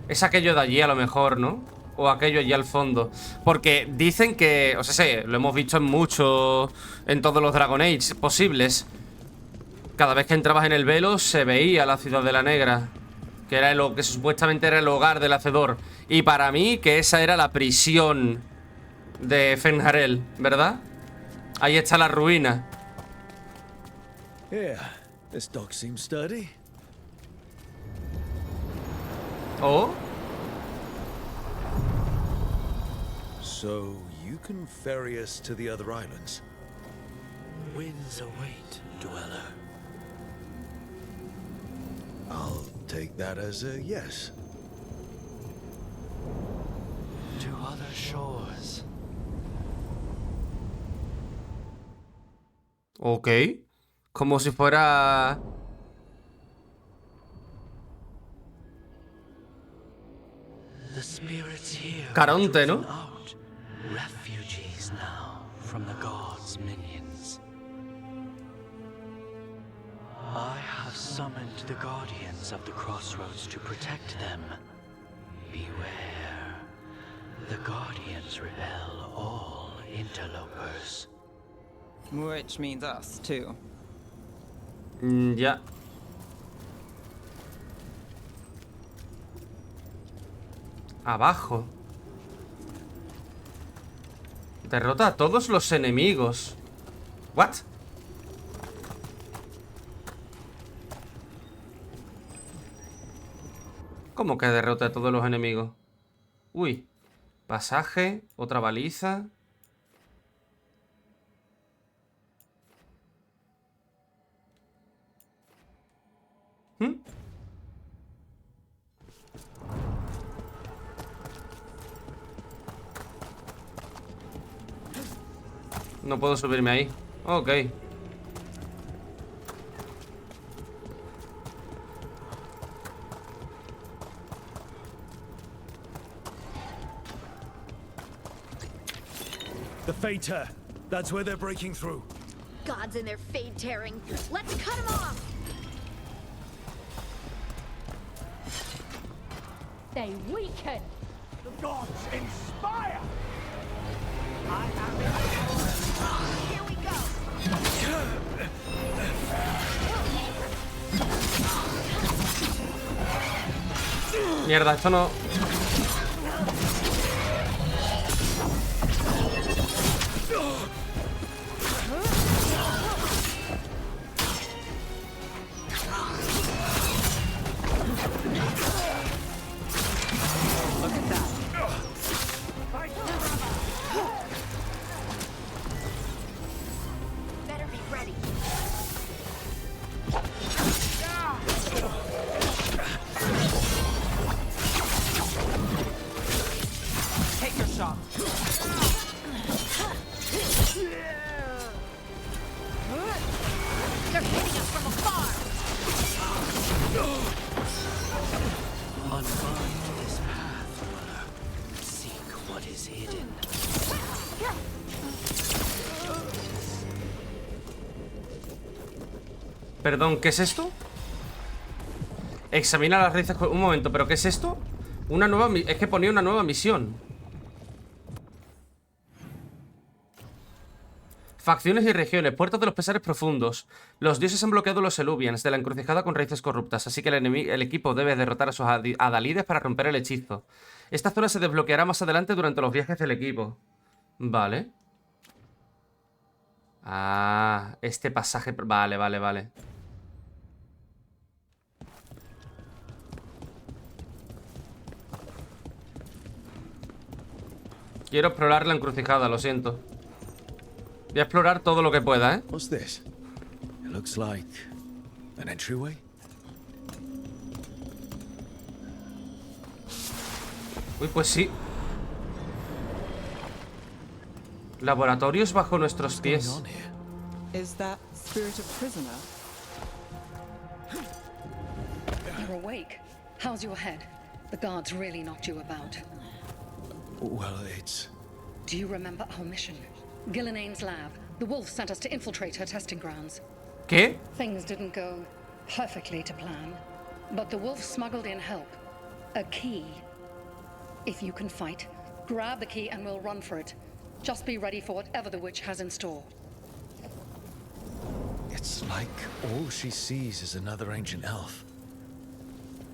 Es aquello de allí a lo mejor, ¿no? O aquello allí al fondo. Porque dicen que... O sea, sí, lo hemos visto en todos los Dragon Age posibles. Cada vez que entrabas en el velo se veía la Ciudadela Negra, que era lo que supuestamente era el hogar del Hacedor. Y para mí que esa era la prisión de Fenjarel, ¿verdad? Ahí está la ruina. Yeah, this dock seems sturdy. Oh. So you can ferry us to the other islands. Winds await, dweller. I'll take that as a yes. To other shores. Ok. Como si fuera... The spirits here Caronte, ¿no? out, refugees now from the gods' minions. I have summoned the guardians of the Crossroads to protect them. Beware. The guardians repel all interlopers. Which means us, too. Ya. Abajo. Derrota a todos los enemigos. ¿What? ¿Cómo que derrota a todos los enemigos? Uy. Pasaje. Otra baliza. No puedo subirme ahí. Ok. The Fater. That's where they're breaking through. Gods and their fade tearing. Let's cut them off! They weaken! The gods inspire! Mierda, esto no... Perdón, ¿qué es esto? Examina las raíces... Un momento, ¿pero qué es esto? Una nueva... Es que ponía una nueva misión. Facciones y regiones, puertos de los pesares profundos. Los dioses han bloqueado los Eluvians de la encrucijada con raíces corruptas, así que el equipo debe derrotar a sus adalides para romper el hechizo. Esta zona se desbloqueará más adelante durante los viajes del equipo. Vale. Ah, este pasaje... Vale, vale, vale. Quiero explorar la encrucijada, lo siento. Voy a explorar todo lo que pueda, ¿eh? What's this? It looks like an entryway. Uy, pues sí. Laboratorios bajo nuestros pies. Is that spirit a prisoner? You're awake. How's your head? The guards really knocked you about. Well, it's... Do you remember our mission? Ghilan'nain's lab. The wolf sent us to infiltrate her testing grounds. ¿Qué? Things didn't go perfectly to plan, but the wolf smuggled in help. A key. If you can fight, grab the key and we'll run for it. Just be ready for whatever the witch has in store. It's like all she sees is another ancient elf.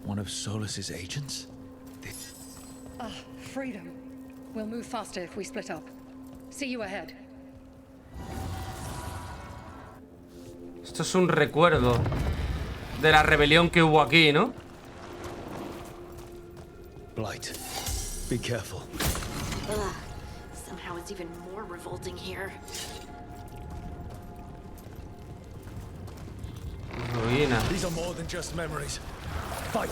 One of Solas's agents? Freedom. We'll move faster if we split up. See you ahead. Esto es un recuerdo de la rebelión que hubo aquí, ¿no? Blight, be careful. Ugh. Somehow it's even more revolting here. Ruina. These are more than just memories. Fight!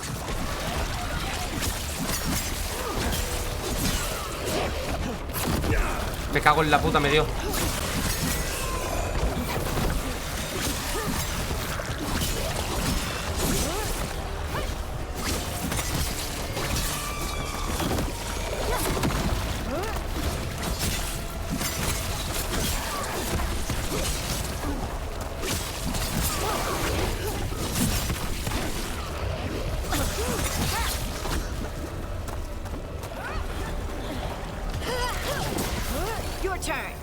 Me cago en la puta, me dio. Your turn.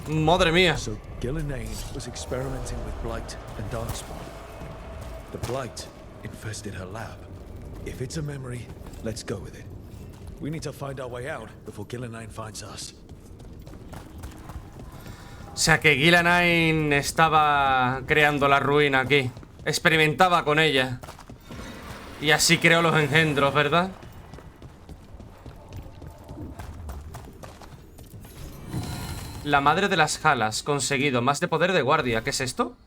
Madre mía. So Ghilan'nain was experimenting with Blight and Darkspawn. The Blight infested her lab. If it's a memory, let's go with it. We need to find our way out before Ghilan'nain finds us. sea que Ghilan'nain estaba creando la ruina aquí. Experimentaba con ella. Y así creó los engendros, ¿verdad? La madre de las Jalas. Conseguido. Más de poder de guardia. ¿Qué es esto?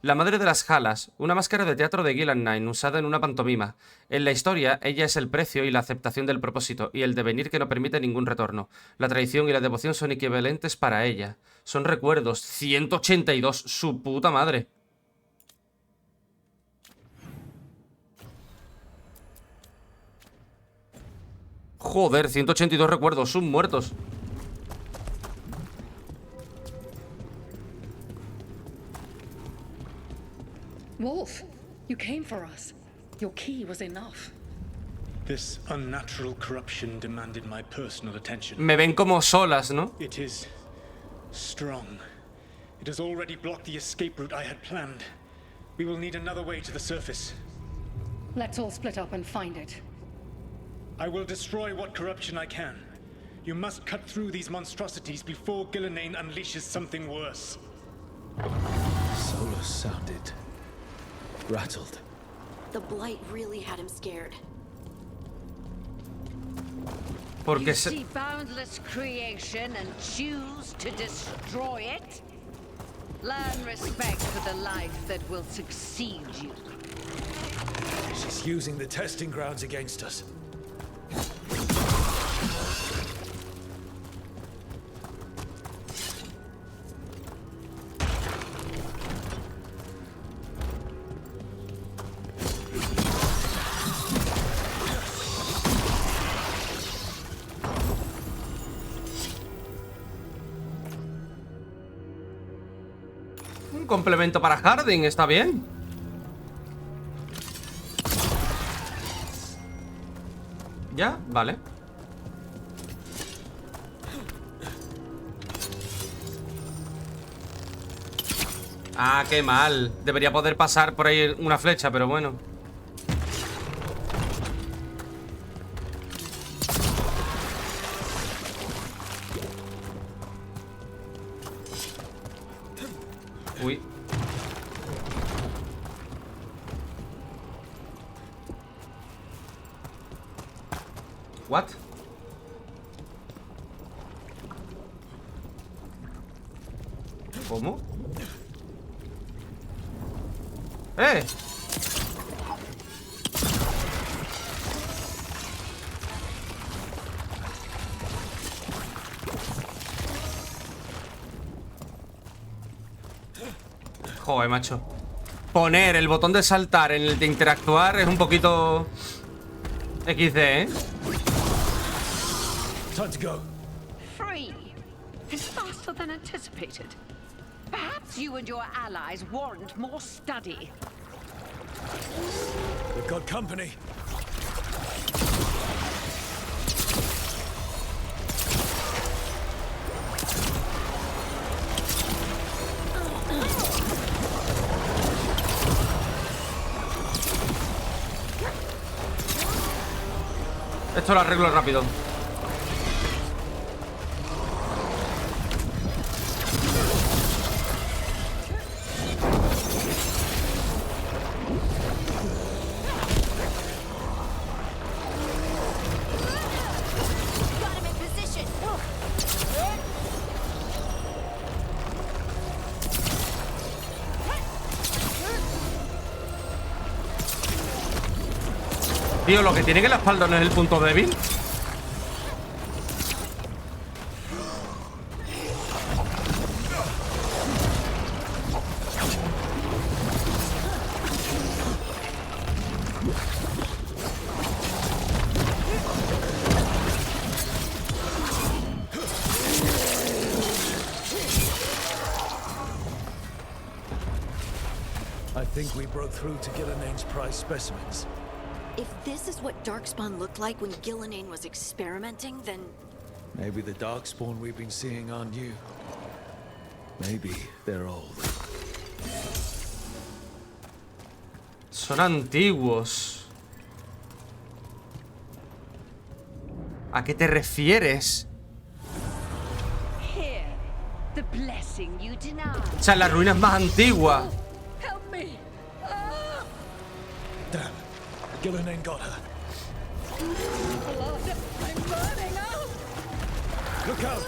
La madre de las Jalas. Una máscara de teatro de Ghilan'nain usada en una pantomima. En la historia, ella es el precio y la aceptación del propósito, y el devenir que no permite ningún retorno. La tradición y la devoción son equivalentes para ella. Son recuerdos. 182. Su puta madre. Joder, 182 recuerdos. Son muertos. Wolf, you came for us. Your key was enough. This unnatural corruption demanded my personal attention. Me ven como solas, ¿no? It is strong. It has already blocked the escape route I had planned. We will need another way to the surface. Let's all split up and find it. I will destroy what corruption I can. You must cut through these monstrosities before Ghilan'nain unleashes something worse. Solus sounded rattled. The blight really had him scared. Porque You se... see boundless creation and choose to destroy it? Learn respect for the life that will succeed you. She's using the testing grounds against us. Un complemento para Harding, está bien. ¿Ya? Vale. Ah, qué mal. Debería poder pasar por ahí una flecha, pero bueno. Uy. What? ¿Cómo? ¡Eh! Joder, macho. Poner el botón de saltar en el de interactuar es un poquito XD, ¿eh? Time to go. Free. It's faster than anticipated. Perhaps you and your allies warrant more study. We've got company. Esto lo arreglo rápido. Tío, lo que tiene que la espalda no es el punto débil. I think we broke through to Ghilan'nain's prize specimens. If this is what Darkspawn looked like when Ghilan'nain was experimenting, then... Maybe the Darkspawn we've been seeing aren't new. Maybe they're old. Son antiguos. ¿A qué te refieres? Here, the blessing you O sea, la ruina es más antigua. Help me! Damn. Ghilan'nain got her. Blood! I'm burning out! Look out!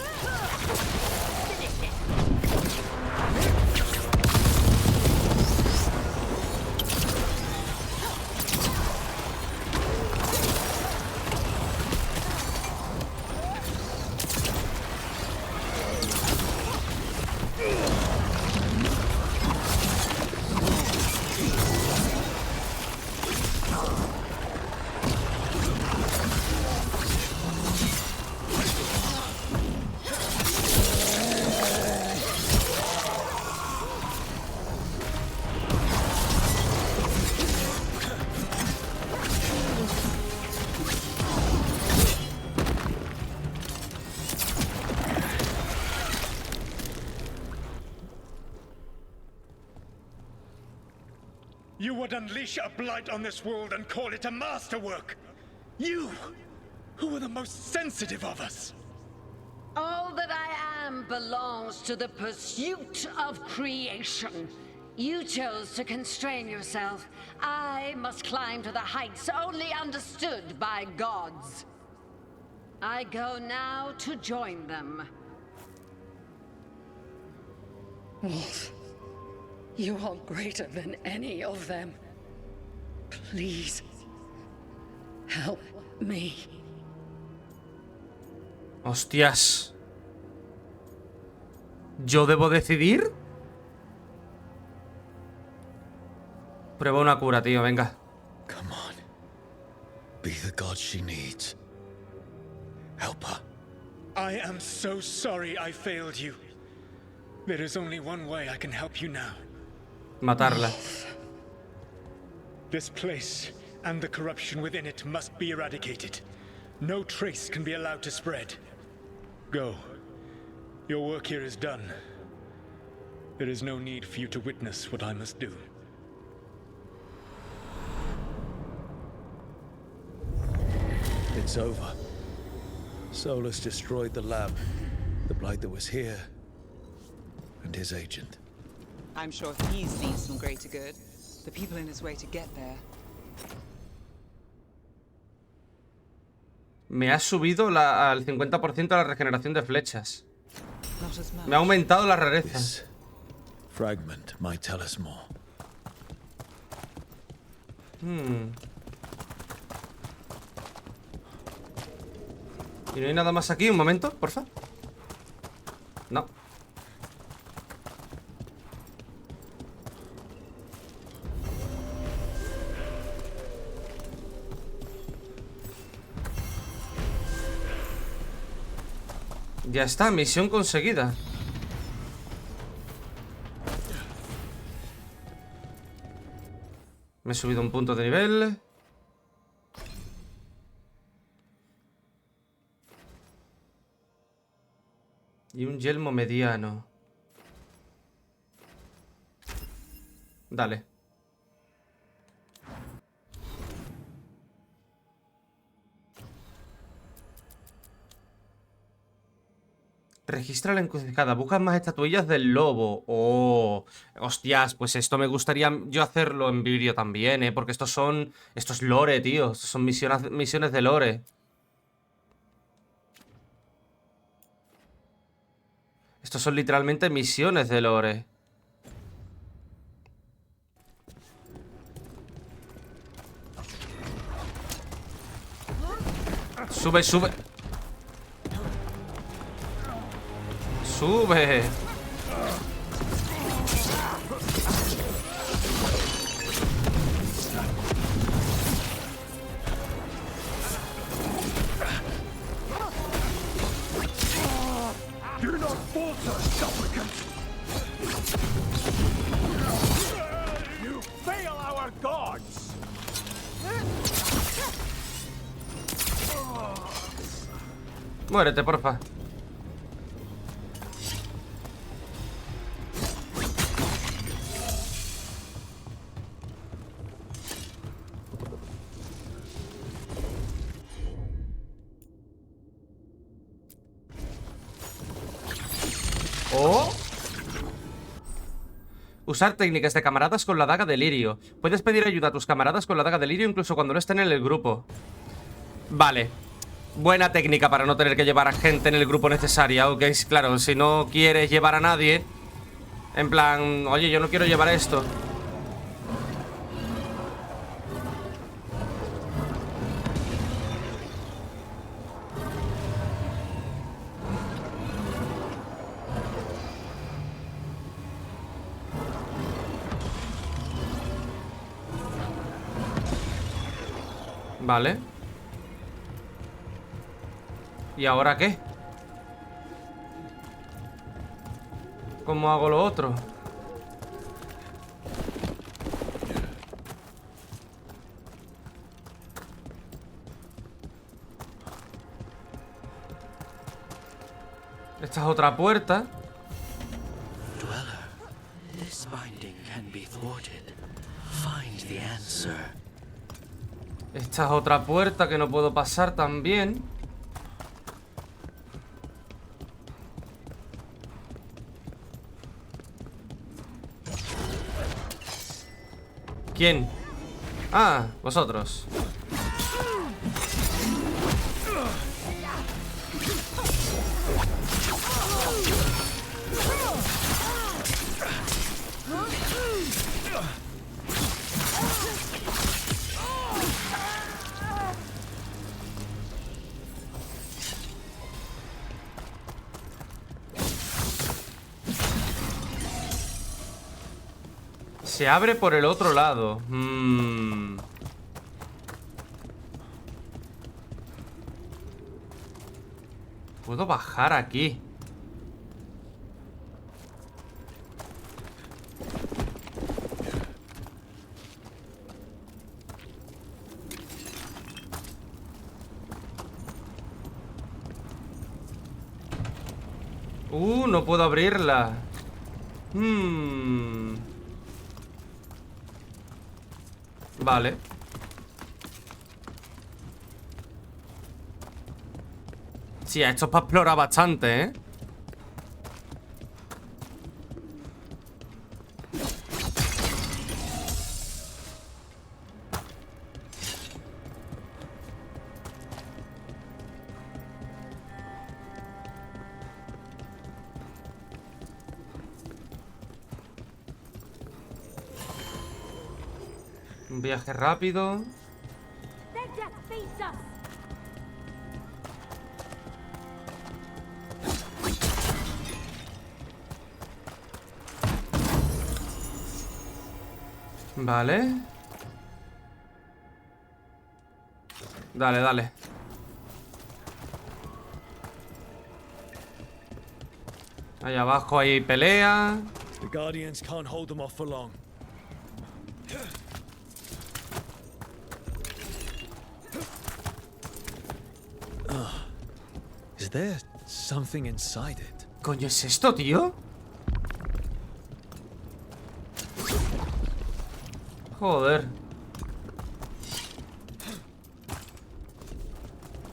You would unleash a blight on this world and call it a masterwork! You, who were the most sensitive of us! All that I am belongs to the pursuit of creation. You chose to constrain yourself. I must climb to the heights only understood by gods. I go now to join them. Wolf, you are greater than any of them. Please, help me. Hostias. ¿Yo debo decidir? Prueba una cura, tío, venga. Come on. Be the god she needs. Help her. I am so sorry I failed you. There is only one way I can help you now. Matarla. This place and the corruption within it must be eradicated. No trace can be allowed to spread. Go. Your work here is done. There is no need for you to witness what I must do. It's over. Solas destroyed the lab, the blight that was here, and his agent. I'm sure he's seen some greater good. The people in his way to get there. Me ha subido al 50% la regeneración de flechas. Not as much. Me ha aumentado la rareza. This fragment might tell us more. ¿Y no hay nada más aquí? Un momento, porfa. No. Ya está, misión conseguida. Me he subido un punto de nivel. Y un yelmo mediano. Dale. Registra la encrucijada. Busca más estatuillas del lobo. Oh, hostias, pues esto me gustaría yo hacerlo en vídeo también, ¿eh? Porque estos son... Esto es lore, tío. Estos son misiones de lore. Estos son literalmente misiones de lore. Sube, sube. Sube. Do not falter, supplicant! You fail our gods! Muérete, porfa. Oh. Usar técnicas de camaradas con la daga de lirio. Puedes pedir ayuda a tus camaradas con la daga de lirio incluso cuando no estén en el grupo. Vale. Buena técnica para no tener que llevar a gente en el grupo necesaria. Ok, claro, si no quieres llevar a nadie, en plan, oye, yo no quiero llevar esto. Vale. ¿Y ahora qué? ¿Cómo hago lo otro? Esta es otra puerta. Dweller, this binding can be thwarted. Find the answer. Esta es otra puerta que no puedo pasar también. ¿Quién? Ah, vosotros. Se abre por el otro lado. Puedo bajar aquí. No puedo abrirla. Vale. Sí, esto es para explorar bastante, ¿eh? Un viaje rápido. Vale. Dale, dale. Ahí abajo hay pelea. The Guardians can't hold them off for long. Is there something inside it? ¿Coño es esto, tío? Joder.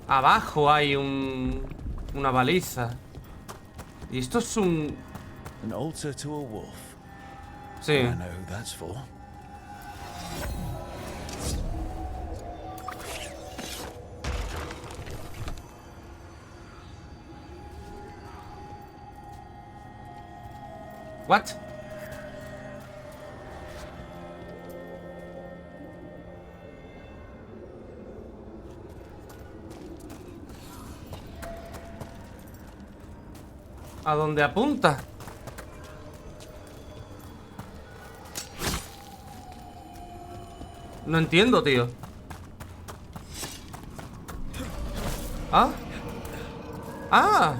Abajo hay una baliza. Y esto es un... An altar to a wolf. Sí. I know who that's for. What? ¿A dónde apunta? No entiendo, tío. ¿Ah? ¡Ah!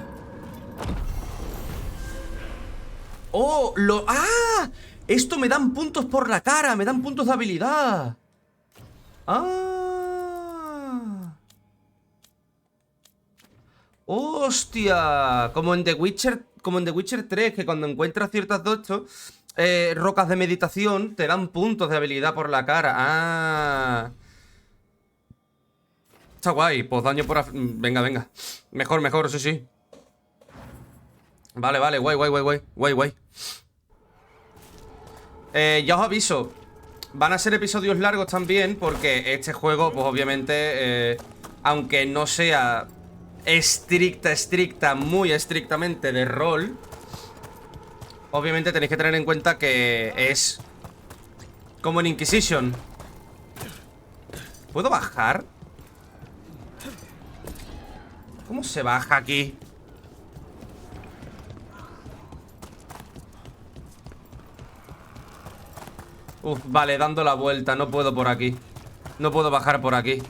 ¡Oh! ¡Ah! Esto me dan puntos por la cara. Me dan puntos de habilidad. ¡Ah! ¡Hostia! Como en The Witcher 3, que cuando encuentras ciertas rocas de meditación, te dan puntos de habilidad por la cara. ¡Ah! Está guay. Pues daño por... Venga, venga. Mejor, mejor, sí, sí. Vale, vale, guay. Ya os aviso, van a ser episodios largos también, porque este juego, pues obviamente, aunque no sea muy estrictamente de rol, obviamente tenéis que tener en cuenta que es como en Inquisition. ¿Puedo bajar? ¿Cómo se baja aquí? Uf, vale, dando la vuelta. No puedo por aquí. No puedo bajar por aquí.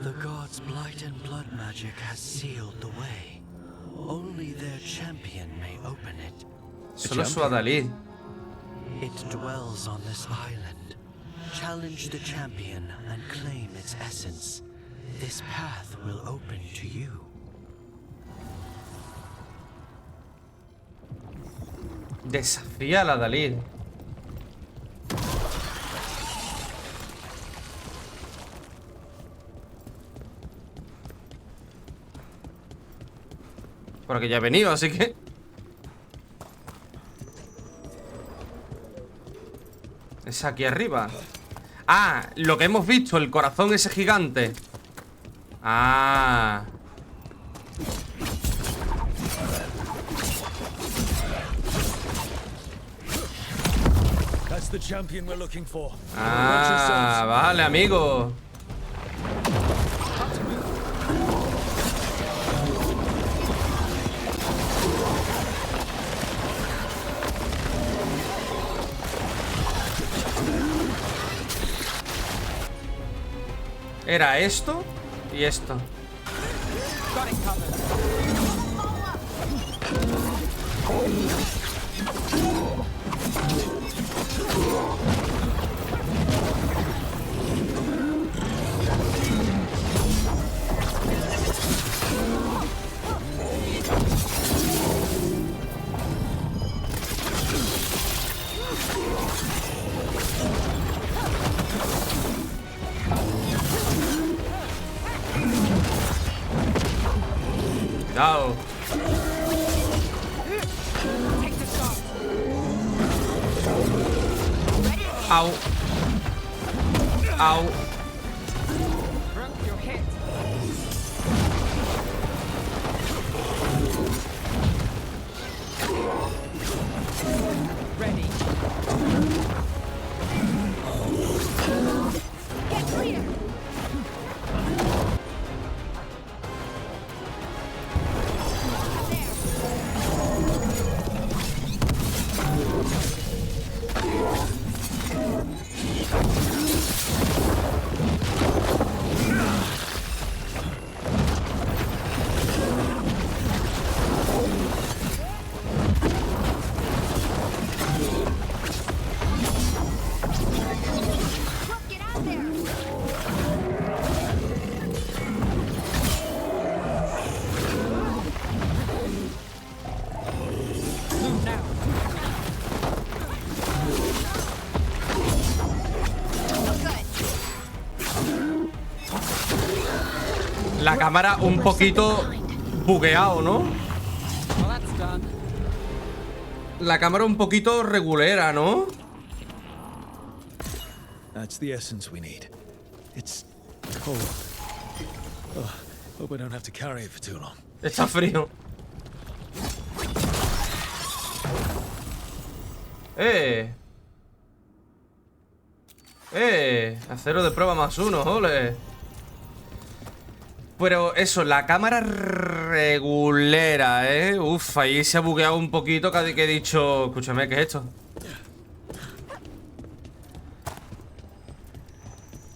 The gods' blight and blood magic has sealed the way. Only their champion may open it. Solo su Adalid. It dwells on this island. Challenge the champion and claim its essence. This path will open to you. Desafía a la Adalid. Porque ya he venido, así que... Es aquí arriba. Ah, lo que hemos visto, el corazón ese gigante. Ah. That's the champion we're looking for. Ah, vale, amigo. Era esto y esto. Cuidado. Au. Au. La cámara un poquito bugueado, ¿no? La cámara un poquito regulera, ¿no? That's the essence we need. It's cold. Oh, hope I don't have to carry it for too long. Está frío. Acero de prueba +1, ole. Pero eso, la cámara regulera, Uf, ahí se ha bugueado un poquito que he dicho... Escúchame, ¿qué es esto?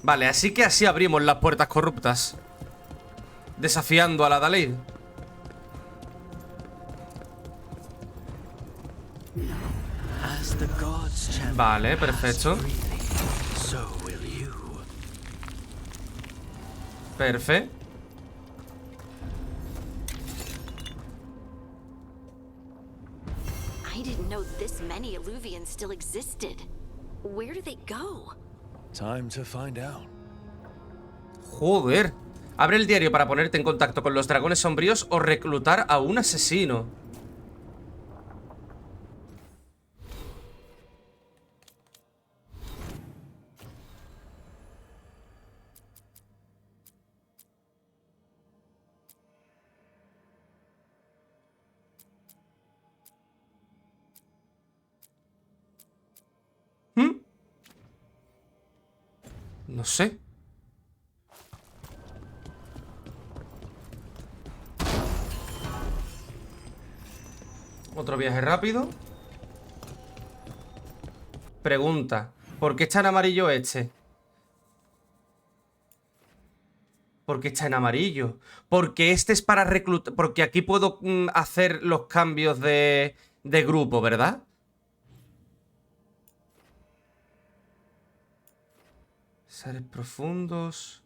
Vale, así que así abrimos las puertas corruptas. Desafiando a la Adalid. Vale, perfecto. Perfecto. I didn't know this many Illuvians still existed. Where do they go? Time to find out. Joder. Abre el diario para ponerte en contacto con los dragones sombríos o reclutar a un asesino. No sé. Otro viaje rápido. Pregunta: ¿por qué está en amarillo este? ¿Por qué está en amarillo? Porque este es para reclutar. Porque aquí puedo hacer los cambios de grupo, ¿verdad? Sares profundos.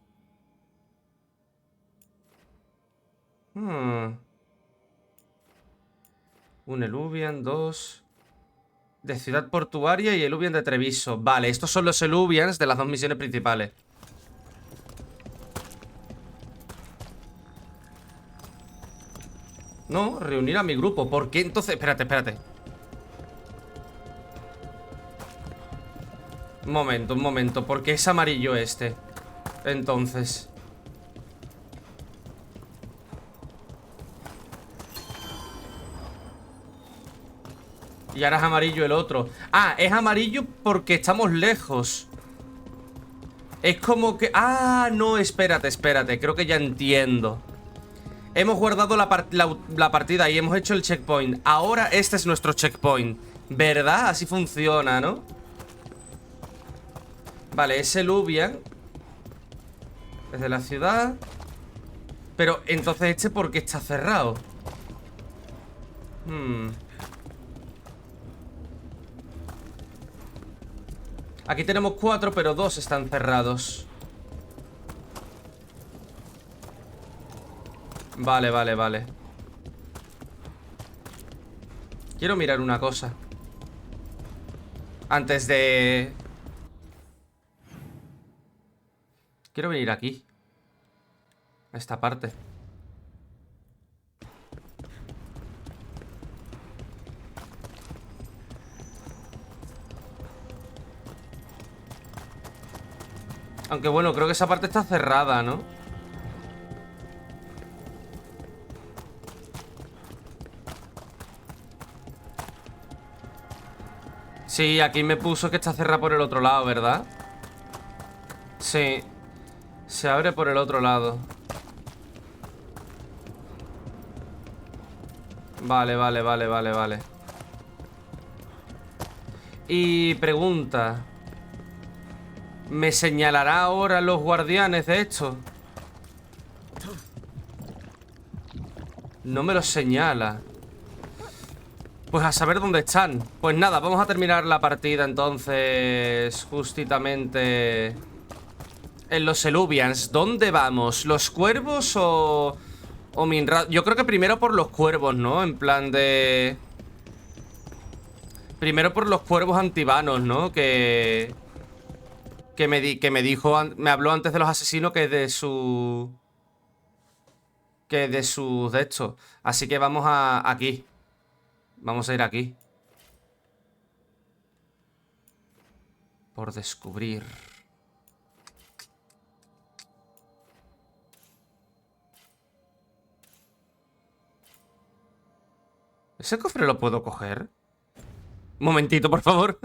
Un Eluvian, 2. De Ciudad Portuaria y Eluvian de Treviso. Vale, estos son los Eluvians de las 2 misiones principales. No, reunir a mi grupo. ¿Por qué entonces? Espérate, espérate. Un momento. ¿Por qué es amarillo este? Entonces. Y ahora es amarillo el otro. Ah, es amarillo porque estamos lejos. Es como que... Ah, no, espérate. Creo que ya entiendo. Hemos guardado la partida y hemos hecho el checkpoint. Ahora este es nuestro checkpoint, ¿verdad? Así funciona, ¿no? Vale, ese Luvian es de la ciudad. Pero entonces este, ¿por qué está cerrado? Aquí tenemos 4, pero 2 están cerrados. Vale. Quiero mirar una cosa antes de... Quiero venir aquí, a esta parte. Aunque bueno, creo que esa parte está cerrada, ¿no? Sí, aquí me puso que está cerrada por el otro lado, ¿verdad? Sí. Se abre por el otro lado. Vale. Y pregunta: ¿me señalará ahora los guardianes de esto? No me los señala. Pues a saber dónde están. Pues nada, vamos a terminar la partida entonces justamente en los Eluvians. ¿Dónde vamos? ¿Los cuervos o Minra? Yo creo que primero por los cuervos, ¿no? En plan de... Primero por los cuervos antivanos, ¿no? Que me dijo... Me habló antes de los asesinos que de su... de esto. Así que vamos aquí. Vamos a ir aquí. Por descubrir. ¿Ese cofre lo puedo coger? Un momentito, por favor.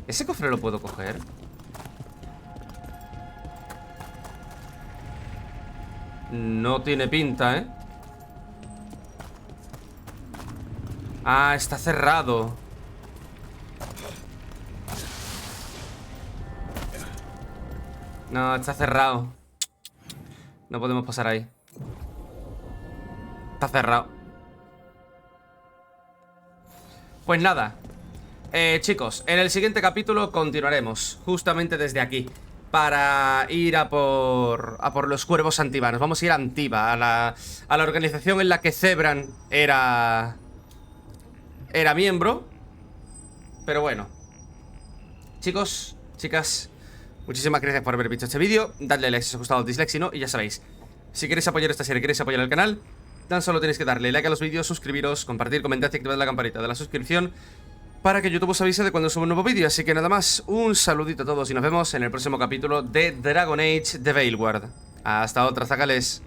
¿Ese cofre lo puedo coger? No tiene pinta, ¿eh? Ah, está cerrado. No, está cerrado. No podemos pasar ahí. Está cerrado. Pues nada, chicos, en el siguiente capítulo continuaremos justamente desde aquí para ir a por los cuervos antivanos. Vamos a ir a Antiva, a la organización en la que Zebran era era miembro. Pero bueno. Chicos, chicas, muchísimas gracias por haber visto este vídeo. Dadle like si os ha gustado, dislike si no, y ya sabéis, si queréis apoyar esta serie, queréis apoyar el canal, tan solo tenéis que darle like a los vídeos, suscribiros, compartir, comentar y activar la campanita de la suscripción para que YouTube os avise de cuando suba un nuevo vídeo. Así que nada más, un saludito a todos y nos vemos en el próximo capítulo de Dragon Age de Veilguard. Hasta otra, zacales.